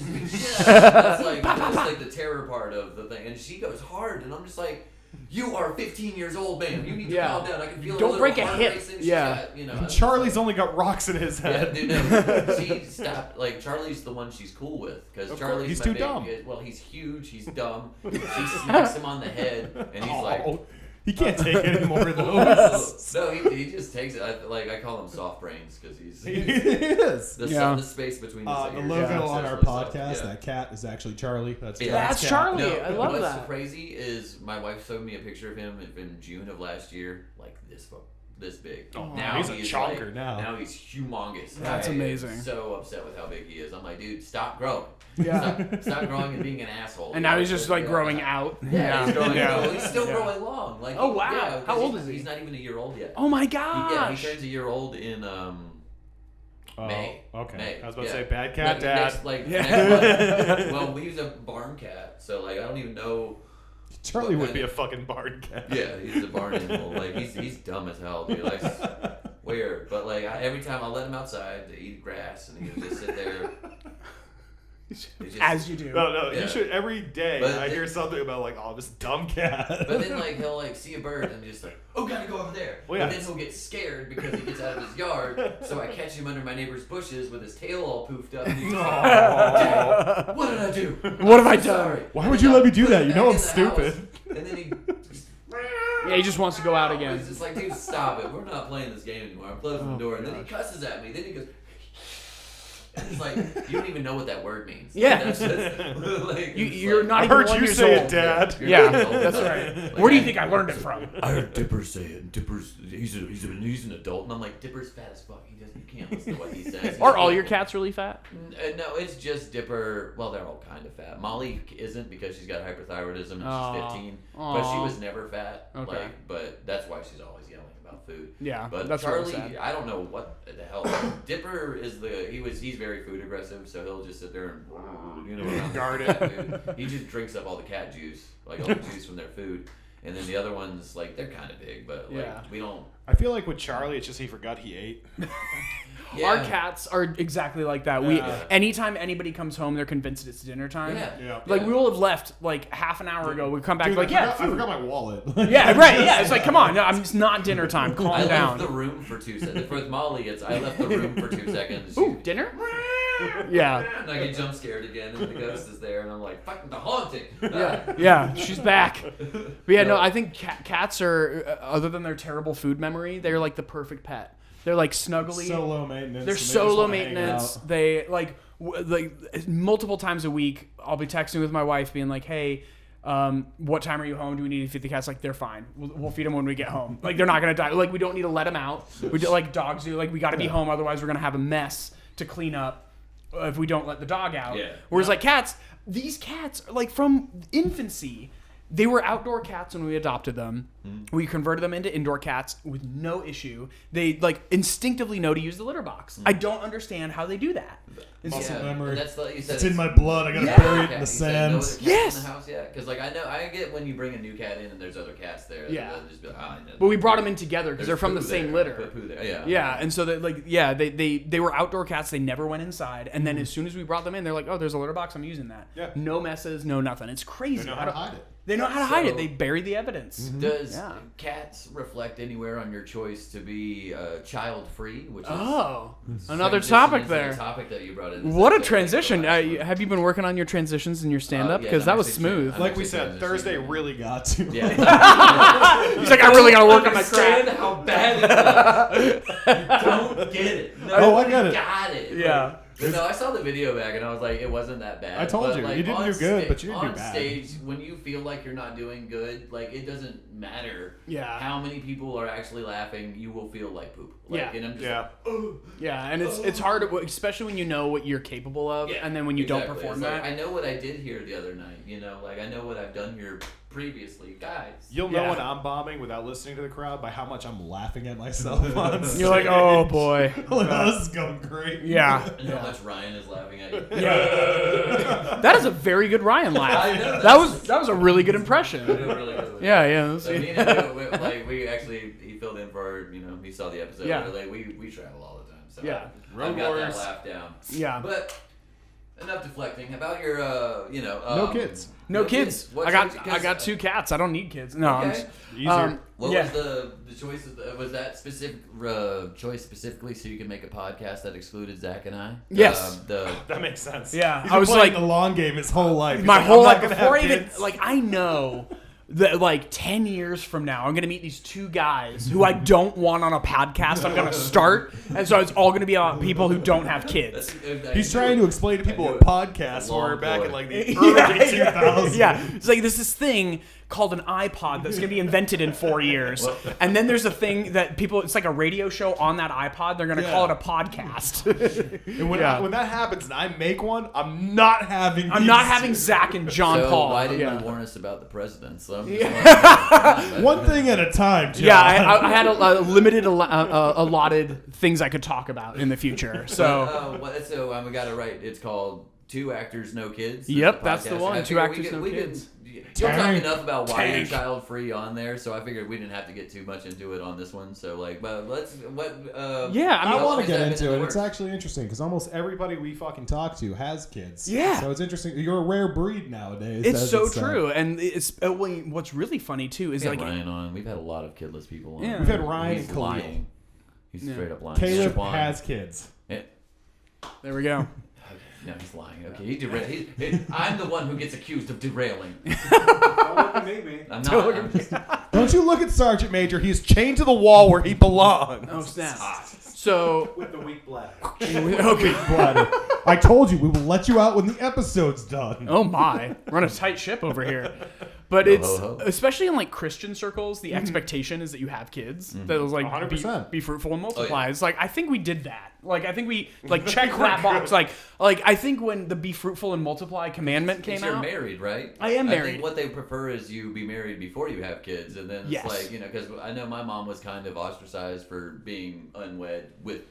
that's like the terror part of the thing. And she goes hard, and I'm just like, you are 15 years old, man. You need to calm down. I can feel Don't break a heart hip. racing. Yeah. Got, Charlie's only got rocks in his head. Yeah, dude, no, she stopped. Like Charlie's the one she's cool with because Charlie's he's my too big, dumb. Well, he's huge. He's dumb. She smacks him on the head, and he's like. He can't take any more of those. No, he just takes it. I call him soft brains because He is. the space between the The ears. logo on our podcast, that cat is actually Charlie. That's Charlie. I love what's that. crazy is my wife showed me a picture of him in June of last year, like this big. Oh, now he's a chonker now. Now he's humongous. That's amazing. So upset with how big he is. I'm like, dude, stop growing. Yeah. Stop growing and being an asshole. And now he's just like growing out. Yeah, he's growing. Yeah. No, he's still growing long. Like, Oh, wow. Yeah, How old is he? He's not even a year old yet. Oh my He gosh. turns a year old in May. Okay. May. I was about to say bad cat dad. Next month. Well, we use a barn cat, so like I don't even know. Charlie would be a fucking barn cat. Yeah, he's a barn animal. Like he's dumb as hell, dude. Like weird, but like every time I let him outside to eat grass, and he would just sit there. As you do. No, Yeah. you should every day. I hear something about like, oh, this dumb cat. But then like he'll like see a bird and just like, oh, gotta go over there. Well, yeah. But then he'll get scared because he gets out of his yard. So I catch him under my neighbor's bushes with his tail all poofed up. And he's like, Dad, what did I do? What have I I'm sorry. done? Why would you let me do that? You know I'm In the stupid. house. And then he. Yeah, he just wants to go out again. It's just like, dude, stop it. We're not playing this game anymore. I'm closing the door. And then he cusses at me. Then he goes. And it's like, you don't even know what that word means. Yeah. Like, that's just, like, You're like, not I even heard 1 you years say old. it, Dad. Yeah, You're old. that's right. Like, Where do you think I learned it from? I heard Dipper say it. And Dipper's he's an adult, and I'm like, Dipper's fat as fuck. You can't listen to what he says. Are all your cats really fat? No, it's just Dipper. Well, they're all kind of fat. Molly isn't because she's got hyperthyroidism and she's 15. But she was never fat. Okay. Like, but that's why she's always yelling about food. Yeah, But that's really Charlie, sad. I don't know what the hell. Dipper is he's very food aggressive, so he'll just sit there and Guard it. He just drinks up all the cat juice, like all the juice from their food. And then the other ones, like, they're kind of big, but like we don't. I feel like with Charlie, it's just he forgot he ate. Yeah. Our cats are exactly like that. We anytime anybody comes home, they're convinced it's dinner time. Yeah. Like we will have left like half an hour ago. We come back Dude, like I food. forgot my wallet. Yeah, right. Yeah, it's like come on. No, it's not dinner time. Calm I down. left the room for 2 seconds. With Molly, I left the room for 2 seconds. Ooh, dinner? Yeah. And I get jump scared again, and the ghost is there, and I'm like, fucking the haunting. Yeah, she's back. But yeah, no, I think cats are, other than their terrible food memory, they're like the perfect pet. They're like snuggly. So low maintenance. They're and they so just low wanna hang maintenance. out. They like multiple times a week. I'll be texting with my wife, being like, "Hey, what time are you home? Do we need to feed the cats?" Like, they're fine. We'll feed them when we get home. Like, they're not gonna die. Like, we don't need to let them out. We do like dogs do. Like, we got to be home, otherwise we're gonna have a mess to clean up if we don't let the dog out. Yeah. Whereas like cats, these cats like from infancy. They were outdoor cats when we adopted them. We converted them into indoor cats with no issue. They like instinctively know to use the litter box. I don't understand how they do that. Muscle memory. That's like you said. It's in my blood. I gotta bury it in the sand. Yes. In the house, yeah. Because like I get when you bring a new cat in and there's other cats there. Yeah. they'll just be like, I know. But we brought them in together because they're There's from the poo same there. litter. Put poo there. Yeah. Yeah, and so they were outdoor cats. They never went inside. And then as soon as we brought them in, they're like, "Oh, there's a litter box. I'm using that." Yeah. No messes, no nothing. It's crazy. They know how to hide it. They know how to hide it. They bury the evidence. Does cats reflect anywhere on your choice to be child-free, which is another topic into there. the topic that you brought in. What a transition! Have you been working on your transitions in your stand-up? Because that was smooth. Like we said, Thursday really got to. Yeah. He's like, I really gotta work on my Understand craft. how bad it was. You don't get it. No, I get it. Got it. Yeah. But no, I saw the video back and I was like, it wasn't that bad. I told you, like, you didn't do good, but you didn't do bad. On stage, when you feel like you're not doing good, like it doesn't matter how many people are actually laughing, you will feel like poop. Like, and I'm just and it's hard, especially when you know what you're capable of, and then when you don't perform that. Like, I know what I did here the other night, like I know what I've done here previously, guys. You'll know when I'm bombing without listening to the crowd by how much I'm laughing at myself on stage. You're like, oh boy. This is going great. Yeah. And how much Ryan is laughing at you. Yeah. That is a very good Ryan laugh. I know, that was a really good impression. Really good. Yeah. So me and him, like we actually, he filled in for, he saw the episode. Yeah. Like we travel all the time. So Yeah. I've got that laugh down. Yeah. But enough deflecting about your, no kids. No kids. What's I got 2 cats. I don't need kids. No. Okay. Easier. What was the choice? Was that specific choice specifically so you could make a podcast that excluded Zach and I? Yes. That makes sense. Yeah. He's I was playing like the long game his whole life. He's my like, whole I'm life not gonna before I have even kids. I know that like 10 years from now I'm gonna meet these 2 guys who I don't want on a podcast I'm gonna start, and so it's all gonna be about people who don't have kids. He's trying to explain to people what podcasts were back in like the early 2000s. Yeah, it's like there's this thing called an iPod that's gonna be invented in 4 years, and then there's a thing that people, it's like a radio show on that iPod. They're gonna call it a podcast. And when that happens and I make one, I'm not having Zach and John Paul. Why didn't you warn us about the president? So I'm just One thing at a time, John. Yeah, I had a limited allotted things I could talk about in the future. So we got it right. It's called Two Actors, No Kids. Yep, that's the one. Two Actors, No Kids. You'll talk enough about why you're child free on there, so I figured we didn't have to get too much into it on this one. So but let's I want to get into it. It's actually interesting because almost everybody we fucking talk to has kids. Yeah, so it's interesting. You're a rare breed nowadays. It's so true, and it's what's really funny too is like Ryan on. We've had a lot of kidless people on. Yeah. We've had Ryan and Khalil. lying. He's straight up lying. Caleb has kids. Yeah. There we go. No, he's lying. Okay, I'm the one who gets accused of derailing. Don't look at me. I'm not. Don't you look at Sergeant Major? He's chained to the wall where he belongs. Oh snap! So with the weak bladder. Okay, bladder. I told you we will let you out when the episode's done. Oh my, we're on a tight ship over here. But it's especially in like Christian circles, the expectation is that you have kids. That was like 100%. Be fruitful and multiply. It's like I think we did that. Like I think we like checked that box. Like I think when the be fruitful and multiply commandment came out. You're married, right? I am married. I think what they prefer is you be married before you have kids, and then it's like because I know my mom was kind of ostracized for being unwed with.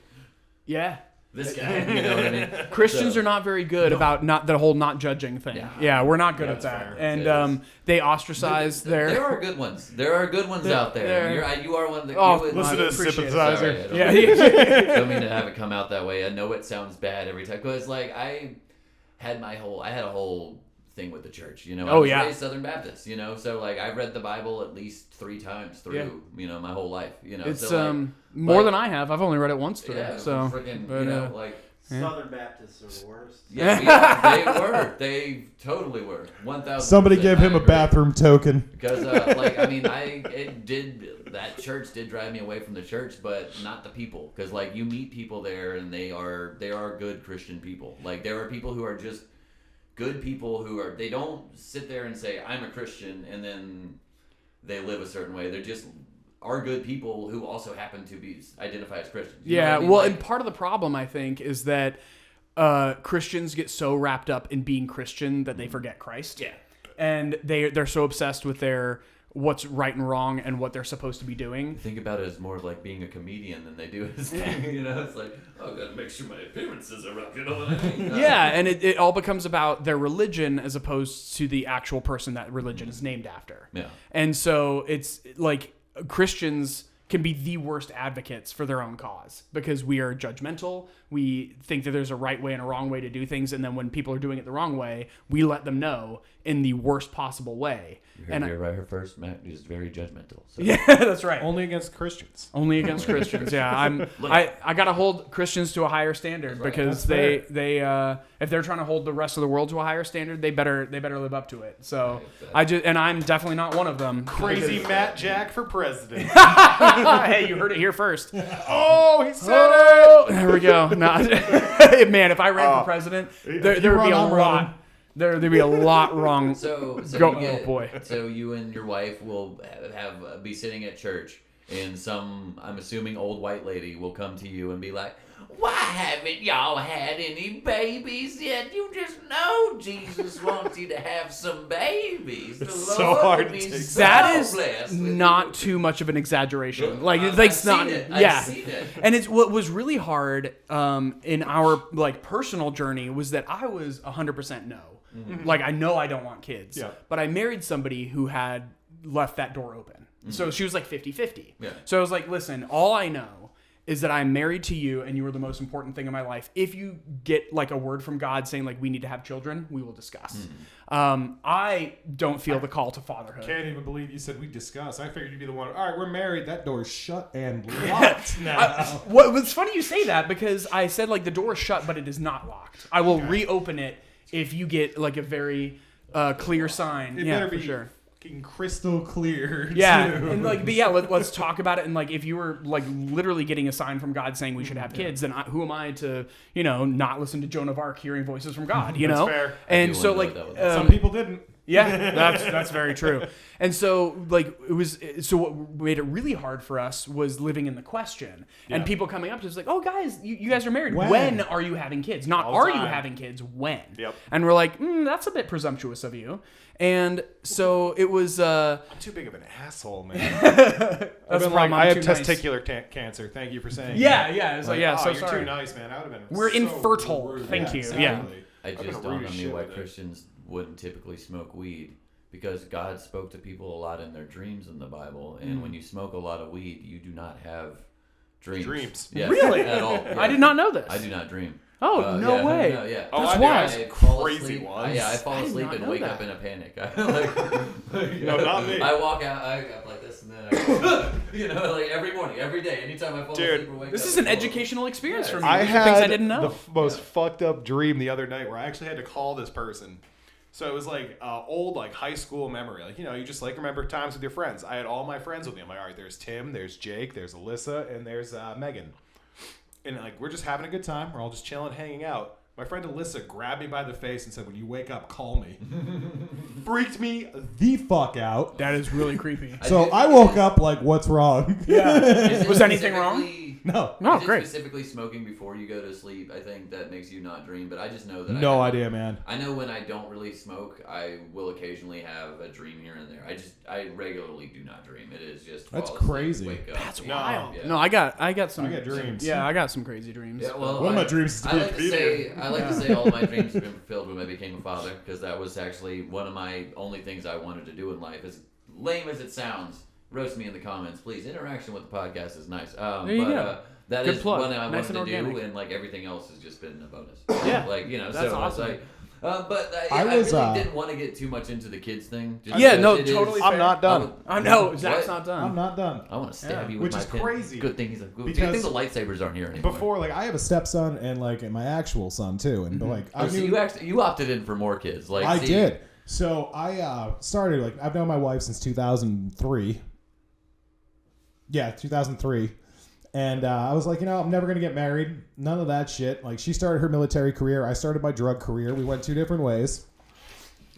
Yeah. This guy, you know what I mean? Christians are not very good about the whole not judging thing. Yeah, we're not good at that. Fair. And they ostracize their. There are good ones. There are good ones out there. You are one of the. Listen to the sympathizer. Don't mean to have it come out that way. I know it sounds bad every time because like I had a whole thing with the church. I was raised Southern Baptist. So like I read the Bible at least 3 times through. My whole life. It's so, more than I have. I've only read it once through. Yeah, so freaking, like. Southern Baptists are the worst. Yeah, they were. They totally were. 1,000%. Somebody give him a bathroom token. Because, that church did drive me away from the church, but not the people. Because, like, you meet people there, and they are good Christian people. Like, there are people who are just good people they don't sit there and say, I'm a Christian, and then they live a certain way. They're just are good people who also happen to be identify as Christians. You know what I mean? Well, and part of the problem I think is that Christians get so wrapped up in being Christian that they forget Christ. Yeah, and they're so obsessed with their what's right and wrong and what they're supposed to be doing. Think about it as more of like being a comedian than they do as it's like, oh, gotta make sure my appearances are up. You know what I mean? Yeah, and it all becomes about their religion as opposed to the actual person that religion is named after. Yeah, and so it's like. Christians can be the worst advocates for their own cause because we are judgmental. We think that there's a right way and a wrong way to do things. And then when people are doing it the wrong way, we let them know in the worst possible way. You heard me right here first. Matt is very judgmental. So. Yeah, that's right. Only against Christians. Only against Christians. Yeah, I got to hold Christians to a higher standard because they if they're trying to hold the rest of the world to a higher standard, they better live up to it. So I'm definitely not one of them. Crazy Matt Jack for president. Hey, you heard it here first. Oh, he said it. There we go. Man, if I ran for president, there would be a lot. There'd be a lot wrong. So oh boy. So you and your wife will be sitting at church, and some, I'm assuming, old white lady will come to you and be like, "Why haven't y'all had any babies yet? You just know Jesus wants you to have some babies." The It's Lord so hard to be take. so That is blessed with not you. too much of an exaggeration. I've It's not. seen it. Yeah. I've seen it. And it's what was really hard in our personal journey was that I was 100% no. Mm-hmm. Like I know I don't want kids. Yeah. But I married somebody who had left that door open. So she was like 50-50. Yeah. So I was like, listen, all I know is that I'm married to you and you are the most important thing in my life. If you get like a word from God saying like we need to have children, we will discuss. I don't feel the call to fatherhood. Can't even believe you said we discuss. I figured you'd be the one. All right, we're married. That door's shut and locked now. It's funny you say that because I said like the door is shut, but it is not locked. I will reopen it if you get like a very clear sign. It Yeah, better for be sure. fucking crystal clear. Yeah, too. and like, but yeah, let's talk about it. And like, if you were like literally getting a sign from God saying we should have kids, then who am I to not listen to Joan of Arc hearing voices from God? You know, fair. and do so wonder like, what that was. Some people didn't. yeah, that's very true. And so like what made it really hard for us was living in the question and people coming up to us like, "Oh guys, you guys are married. When are you having kids? Not All are you time. having kids? When?" Yep. And we're like, "That's a bit presumptuous of you." And so it was. I'm too big of an asshole, man. That's been the like, problem, I I'm have too nice. testicular cancer. Thank you for saying. Yeah, that. yeah. It's like, Like, yeah. oh, so you're sorry. too nice, man. I would have been. We're so infertile. rude. Thank you. exactly. Yeah. I gonna just dawned rude on me shit why with it. Christians wouldn't typically smoke weed, because God spoke to people a lot in their dreams in the Bible, and when you smoke a lot of weed, you do not have dreams. Yeah, Really? at all. Yeah. I did not know this. I do not dream. Oh, no yeah, way. No, yeah. Oh, That's I wild. do. I fall Crazy asleep. ones. Yeah, I fall I did asleep not and know wake that. up in a panic. No, not me. I walk out, I go like this, and then I like every morning, every day, anytime I fall Dude, asleep or wake up. This is an I fall- educational experience for me. I These are had things I didn't know. the most fucked up dream the other night where I actually had to call this person. So it was like old like high school memory. Like, you just like remember times with your friends. I had all my friends with me. I'm like, all right, there's Tim, there's Jake, there's Alyssa, and there's Megan. And like we're just having a good time. We're all just chilling, hanging out. My friend Alyssa grabbed me by the face and said, "When you wake up, call me." Freaked me the fuck out. That is really creepy. So I woke up like, what's wrong? Is it Was anything wrong? specifically- No. No, is it great. specifically smoking before you go to sleep? I think that makes you not dream, but I just know that No idea, man. I know when I don't really smoke, I will occasionally have a dream here and there. I regularly do not dream. It is just That's fall asleep, crazy. Wake up. That's Yeah. wild. Yeah. No, I got some. I got dreams. Yeah, I got some crazy dreams. Yeah, well, One of my dreams is to I be like a to say comedian. I like to say all my dreams have been fulfilled when I became a father, because that was actually one of my only things I wanted to do in life. As lame as it sounds, roast me in the comments, please. Interaction with the podcast is nice. There you go. That Good is plug. one I Nice wanted to and do, organic. and like everything else has just been a bonus. Yeah. like That's so awesome. It's like, but I I was, really didn't want to get too much into the kids thing. just Yeah, because no, it is- totally I'm not done. I know Zach's What? not done. I'm not done. I want to stab Yeah. you with Which my is pen. crazy. Good thing he's a good Because thing the lightsabers aren't here anymore. Before, like, I have a stepson and like my actual son too, and like I Oh, so knew you opted in for more kids. Like I see, did. So I started like I've known my wife since 2003. Yeah, 2003. And I was like, I'm never going to get married. None of that shit. Like, she started her military career. I started my drug career. We went two different ways.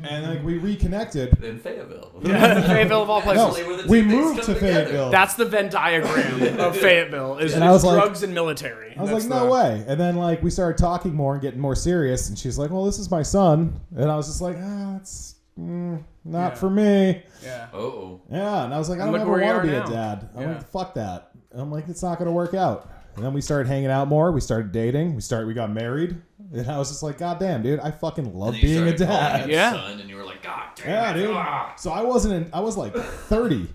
And, like, we reconnected. In Fayetteville. Fayetteville of all places. No, Actually, where the we two things moved come to together. Fayetteville. That's the Venn diagram of Fayetteville. Is And I was like- drugs and military. I was That's like, no the- way. And then, like, we started talking more and getting more serious. And she's like, well, this is my son. And I was just like, it's not for me. Yeah. Oh. Yeah. And I was like, I And don't look ever where you want are to be now. a dad. I'm Yeah. like, fuck that. And I'm like, it's not going to work out. And then we started hanging out more. We started dating. We got married. And I was just like, God damn, dude, I fucking love And then you being a started calling dad. him Yeah. son, and you were like, God damn Yeah, it. dude. Ah. So I was like 30.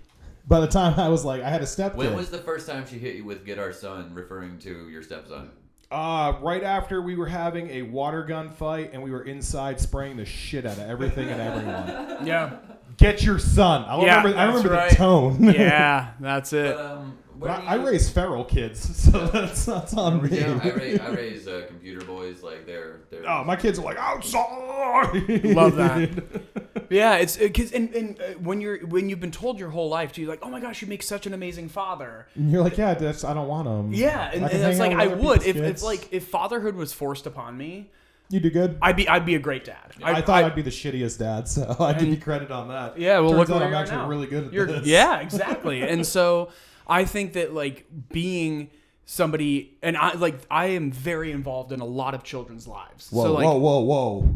By the time I was like, I had a stepkid. When was the first time she hit you with "get our son," referring to your stepson? Right after we were having a water gun fight and we were inside spraying the shit out of everything and everyone. Yeah. Get your son. I remember right. the tone. Yeah, that's it. But I raise feral kids, so that's on me. I raise computer boys. Like they're. Oh, my kids are like outside. Love that. Yeah, it's because when you've been told your whole life, you're like, oh my gosh, you make such an amazing father. And you're like, yeah, I don't want him. Yeah, and it's like I would if fatherhood was forced upon me. You do good. I'd be a great dad. I thought I'd be the shittiest dad, so I give you credit on that. Yeah, well, Turns look out where I'm you're actually now. really good at this. Yeah, exactly. And so I think that like being somebody, and I am very involved in a lot of children's lives. Whoa, so, like, whoa.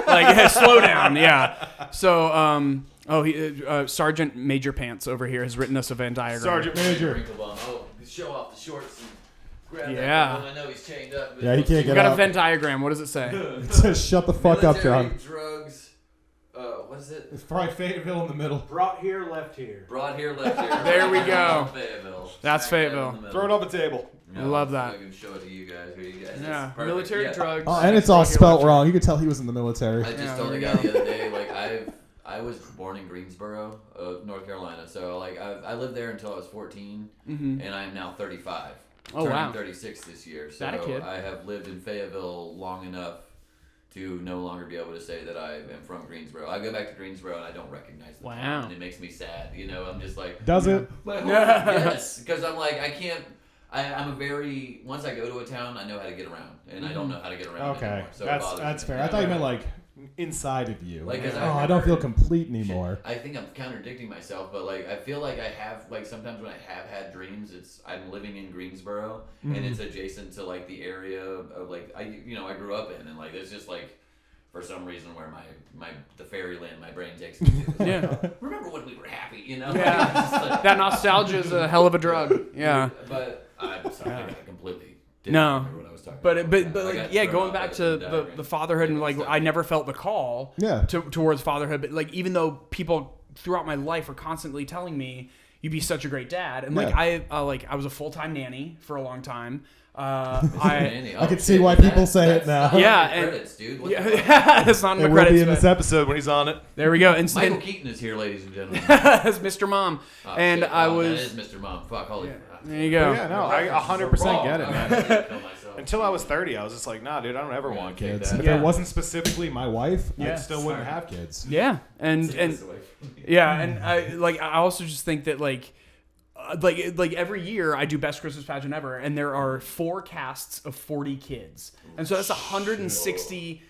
like yeah, slow down. Yeah. So Sergeant Major Pants over here has written us a Venn diagram. Sergeant Major. WrinkleBomb. Oh, show off the shorts and grab Yeah. that. I know he's chained up. Yeah, he can't We get got up. a Venn diagram. What does it say? Just shut the fuck up, John. Drugs. What is it? It's probably Fayetteville in the middle. Brought here, left here. Brought here, left here. There we go. Fayetteville. That's Smack Fayetteville. dab in the Throw it middle. on the table. Yeah, Love so that. I can show it to you guys. Who you guys? Yeah, It's perfect. military Yeah. drugs. Oh, and it's all spelt wrong. You could tell he was in the military. I just Yeah, told there a we guy go. the other day, like I was born in Greensboro, North Carolina. So like I lived there until I was 14, and I'm now 35. Oh, turning wow. 36 this year. So That a kid. I have lived in Fayetteville long enough to no longer be able to say that I am from Greensboro. I go back to Greensboro and I don't recognize the Wow. town, and it makes me sad. You know, I'm just like, Does it? yes, because I'm like I can't. I'm a very once I go to a town, I know how to get around, and I don't know how to get around Okay, anymore. So it bothers that's me. fair. I thought you meant like inside of you. Like, 'cause oh, I've I don't never- feel complete anymore. I think I'm contradicting myself, but like I feel like I have like sometimes when I have had dreams, it's I'm living in Greensboro and it's adjacent to like the area of like I grew up in, and like there's just like for some reason where the fairyland my brain takes me to. Yeah. Remember when we were happy, you know? Yeah. Just like- That nostalgia is a hell of a drug. Yeah. But I'm sorry, I completely didn't No. remember what I was talking But about. but I like, got yeah, thrown going off back by to diagram. the fatherhood and like I never felt the call Yeah. towards fatherhood, but like even though people throughout my life are constantly telling me you'd be such a great dad, and like Yeah. I was a full-time nanny for a long time. I could see why people say it now. Yeah, and and- credits, dude. What the fuck? Yeah, it's not in It the will be credits. in this but episode when he's on it. there we go. And Michael Keaton is here, ladies and gentlemen. as Mr. Mom, Oh, and shit. I Oh, was. That is Mr. Mom. Fuck, holy crap. There you go. Yeah, no, I 100% get it, man. Kill myself. Until I was 30, I was just like, nah, dude, I don't ever want kids. And if Yeah. it wasn't specifically my wife, Yeah. I still wouldn't have kids. Yeah, and yeah, and I also just think that like every year I do best Christmas pageant ever, and there are 4 casts of 40 kids, and so that's 160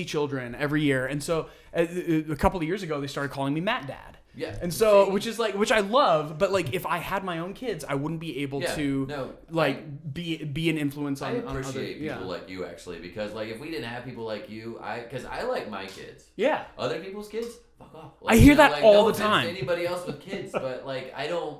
children every year, and so a couple of years ago they started calling me Matt Dad. Yeah. And so, which I love, but like if I had my own kids, I wouldn't be able Yeah, to no, be an influence I on other. appreciate people Yeah. like you actually, because like if we didn't have people like you, because I like my kids. Yeah. Other people's kids, fuck off. I hear that like, all no the offense time. to anybody else with kids, but like I don't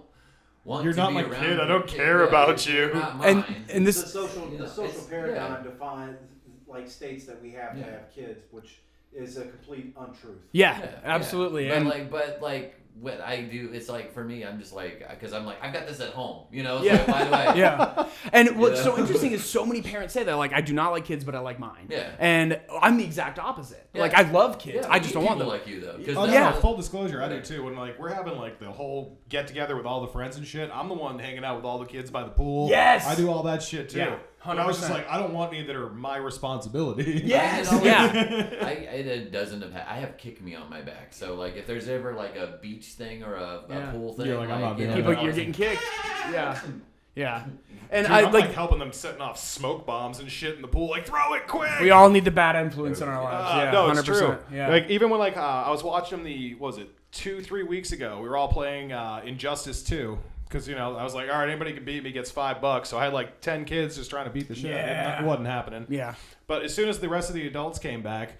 want You're to not be my around kid, I your don't kid. care Yeah, about you're you. not And mine. and The this social it's- paradigm defines like states that we have to Yeah. have kids, which is a complete untruth. yeah, Yeah, absolutely. Yeah. And But like what I do, it's like for me, I'm just like because I'm like I've got this at home, you know. It's Yeah. like, why do I? yeah. And what's Yeah. so interesting is so many parents say that, like, I do not like kids, but I like mine. Yeah. And I'm the exact opposite. Yeah. Like, I love kids. Yeah, I we just need don't want them. people like you though. 'Cause Oh, that's yeah. no, full disclosure, I do too. When like we're having like the whole get together with all the friends and shit, I'm the one hanging out with all the kids by the pool. Yes! I do all that shit too. Yeah, But I was just 100%. like, I don't want any that are my responsibility. Yes! I, Yeah. it doesn't have. I have kick me on my back. So like, if there's ever like a beach thing or a Yeah. pool thing, You're like, I'm not you doing know, that. People, you're getting kicked. Yeah. Yeah. And Dude, I I'm like, like, helping them setting off smoke bombs and shit in the pool. Like, throw it quick! we all need the bad influence in our lives. Yeah. no, it's 100%. true. Yeah. Like even when like I was watching what was it 2-3 weeks ago? We were all playing Injustice 2 because I was like, all right, anybody can beat me gets $5. So I had like 10 kids just trying to beat the shit. Yeah. It wasn't happening. Yeah. But as soon as the rest of the adults came back,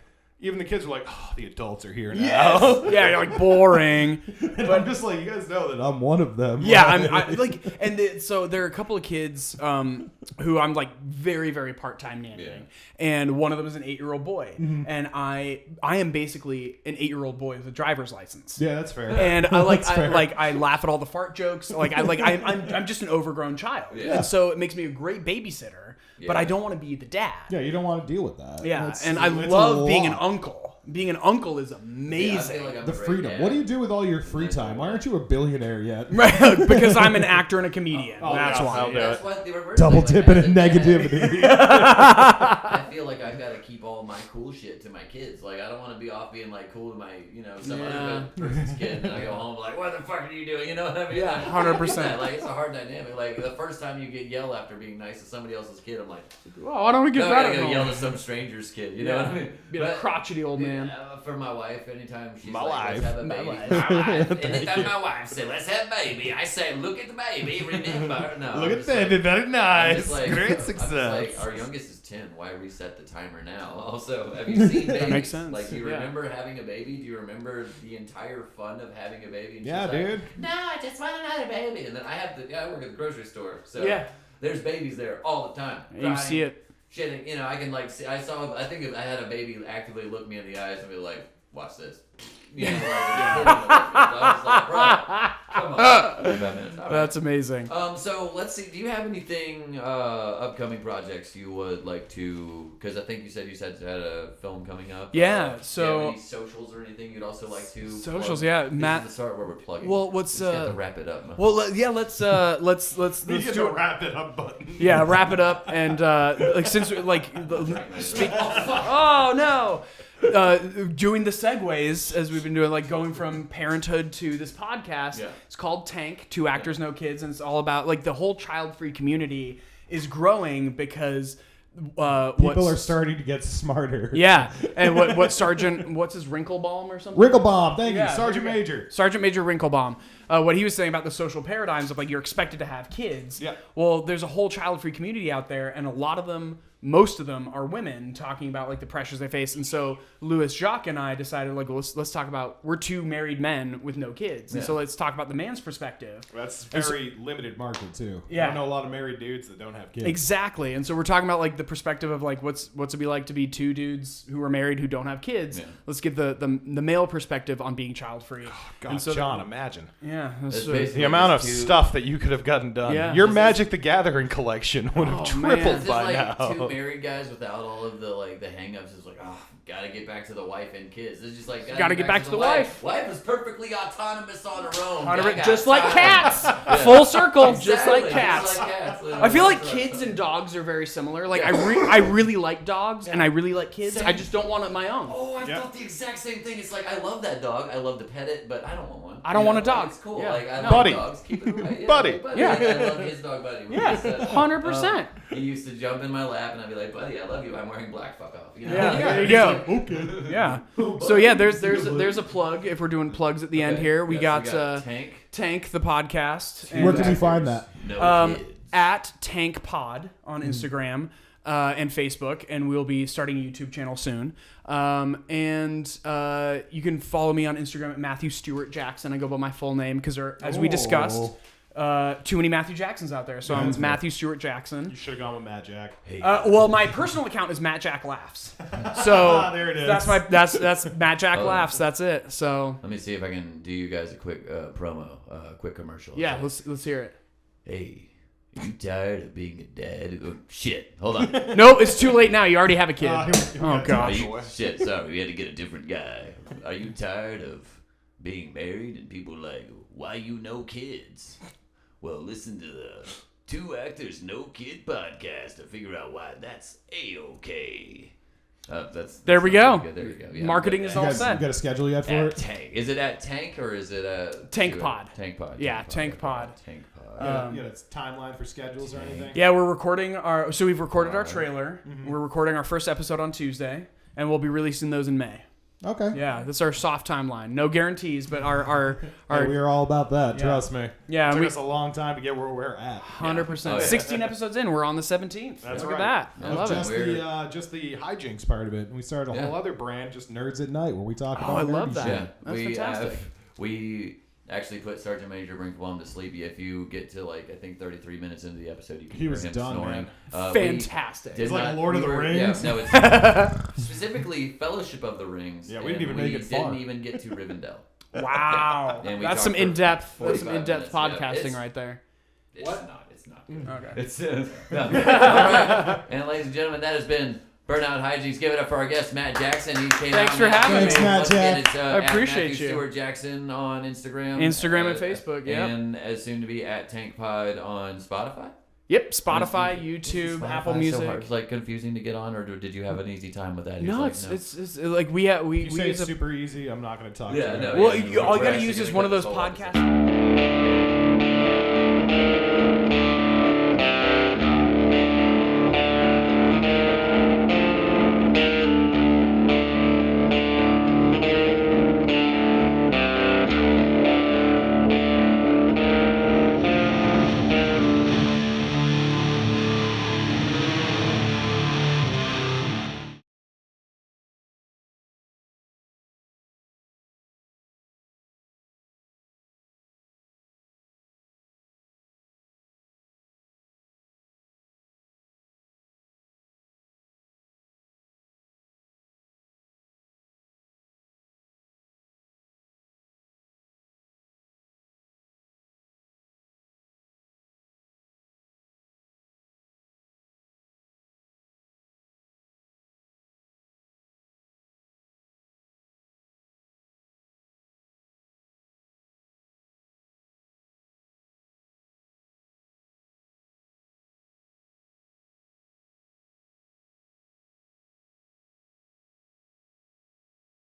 even the kids were like, oh, the adults are here now. Yes. Yeah, you're like boring. But I'm just like, you guys know that I'm one of them. Yeah, so there are a couple of kids who I'm like very, very part-time nannying, and one of them is an 8-year-old boy, and I am basically an 8-year-old boy with a driver's license. Yeah, that's fair. And I laugh at all the fart jokes. I'm just an overgrown child, and so it makes me a great babysitter. But I don't want to be the dad. Yeah, you don't want to deal with that. Yeah, and I love being an uncle. Being an uncle is amazing. Yeah, like The freedom. What do you do with all your free time? Why aren't you a billionaire yet? Right, because I'm an actor and a comedian. That's why. That's what the reverse Double like, dipping as in a dad, negativity. I feel like I've got to keep all my cool shit to my kids. Like, I don't want to be off being like cool to my, some other person's kid, and I go home like, what the fuck are you doing? You know what I mean? Yeah, Like, 100%. Like, it's a hard dynamic. Like, the first time you get yelled after being nice to somebody else's kid, I'm like, Oh, why don't we get no, I that gotta at go yell home? to some stranger's kid. You know what I mean? Be a crotchety old man. For my wife, anytime she's My like, wife. let's have a My baby. wife. My wife. Anytime my wife said, let's have a baby, I say, look at the baby, remember. No, Look I'm at just that, like- very I'm nice. just like- Great I'm just success. like, our youngest is 10. Why reset the timer now? Also, have you seen babies? makes sense. Like, do you Yeah. remember having a baby? Do you remember the entire fun of having a baby? And Yeah, she's like, dude. no, I just want another baby. And then I work at the grocery store. So Yeah. there's babies there all the time. You crying, see it. shitting, I can like see. I think if I had a baby actively look me in the eyes and be like, "Watch this," I was like, "Bro, come on." 45 minutes. All right. That's amazing. So let's see. Do you have anything upcoming projects you would like to? Because I think you said you had a film coming up. Yeah, Do you so- have any socials or anything you'd also like to? Socials, plug? yeah, This Matt- is the start where we're plugging. Well, what's, We just have to wrap it up. Well, let's We get do the it. wrap it up button. Yeah, wrap it up and oh no. Doing the segues as we've been doing, like going from parenthood to this podcast. Yeah. It's called Tank, 2 Actors, No Kids, and it's all about like the whole child-free community is growing because People are starting to get smarter. Yeah, and what's his WrinkleBomb or something? WrinkleBomb, thank Yeah. you, Sergeant Major. Sergeant Major WrinkleBomb. What he was saying about the social paradigms of like you're expected to have kids. Yeah. Well, there's a whole child-free community out there, and a lot of them, most of them, are women talking about like the pressures they face. And so Louis Jacques and I decided like let's talk about, we're 2 married men with no kids, and so let's talk about the man's perspective. That's very limited market too. Yeah. I know a lot of married dudes that don't have kids. Exactly, and so we're talking about like the perspective of like what's it be like to be 2 dudes who are married who don't have kids. Yeah. Let's give the male perspective on being child free. God, and so John, imagine yeah, That's so- basically the amount of just 2 stuff that you could have gotten done. Yeah. Your This is- Magic the Gathering collection would have Oh, tripled man. It's by just like now. 2 married guys without all of the like the hangups. It's like, oh, gotta get back to the wife and kids. It's just like Gotta get back to the wife. Wife is perfectly autonomous on her own. just like cats. cats, full circle, just Exactly, like cats. literally. I feel like kids and dogs are very similar. Like I really like dogs and I really like kids. I just don't want it my own. Oh, I Yeah. thought the exact same thing. It's like I love that dog. I love to pet it, but I don't want one. I don't want a dog. It's cool. Yeah. Like I No. love Buddy. dogs. Keep it away. Yeah, Buddy. like, buddy. Yeah. Like, I love his dog, Buddy. We Yeah, used to- 100%. He used to jump in my lap, and I'd be like, "Buddy, I love you. I'm wearing black. Fuck off." You know? Yeah, there you go. Okay. Yeah. So yeah, there's a plug. If we're doing plugs at the end Okay. here, we Yes, got Tank. Tank the podcast. Where and, can we find that? No kids. at Tank Pod on Instagram and Facebook, and we'll be starting a YouTube channel soon. And you can follow me on Instagram at Matthew Stewart Jackson. I go by my full name because, as we discussed, too many Matthew Jacksons out there. So I'm Matthew Stewart Jackson. You should have gone with Matt Jack. Well, my personal account is Matt Jack Laughs. So There it is. that's Matt Jack Laughs. That's it. So Let me see if I can do you guys a quick promo, quick commercial. yeah, So, let's hear it. Hey, are you tired of being a dad? Oh, shit. Hold on. No, it's too late now. You already have a kid. Here we Oh go. gosh. Shit, sorry. We had to get a different guy. Are you tired of being married and people like, why you no kids? Well, listen to the 2 Actors No Kid podcast to figure out why that's A-okay. There we go. Good. There you go. Yeah, Marketing is You all guys, set. you got a schedule yet for at it? Tank. Is it at Tank or is it at Tank Pod. Tank Pod. Yeah, Tank Pod. Tank Pod. Yeah, it's timeline for schedules or anything. Yeah, we're recording we've recorded our trailer. We're recording our first episode on Tuesday, and we'll be releasing those in May. Okay. Yeah, that's our soft timeline. No guarantees, but our Hey, we are all about that. Trust me. yeah, It took we us a long time to get where we're at. 100%. Oh, yeah. 16 episodes in, we're on the 17th. That's Look right. at that. I love just it. Just the hijinks part of it. And we started a Yeah. whole other brand, just Nerds at Night, where we talk about Oh, I love nerdy that. shit. Yeah, That's we fantastic. we actually put Sergeant Major WrinkleBomb to sleep. If you get to like I think 33 minutes into the episode, you can He hear was him done, snoring. man. Fantastic. Did It's like not- Lord of we the were- Rings. Yeah, no, it's specifically Fellowship of the Rings. Yeah, we didn't and even make it far. Didn't even get to Rivendell. Wow. And we That's talked some for in-depth 45 podcasting minutes, yeah. podcasting It's- right there. It's not. It's not. Okay. It's no. All right. And ladies and gentlemen, that has been Burnout Hijinks. Give it up for our guest Matt Jackson. He came Thanks out. for having Thanks, me. Matt Once again, Jack. it's, I appreciate at Matthew you. Stewart Jackson on Instagram. Instagram and Facebook, yep. And as soon to be at Tank Pod on Spotify. Yep, Spotify, Is YouTube, Spotify Apple so Music. hard? It's like confusing to get on, or did you have an easy time with that? He was No, like, it's like we If you say use it's a super easy, I'm not going to talk Yeah, to you. no. well, yeah, all you we're gotta actually use is gonna one of cut those this whole episode. podcasts.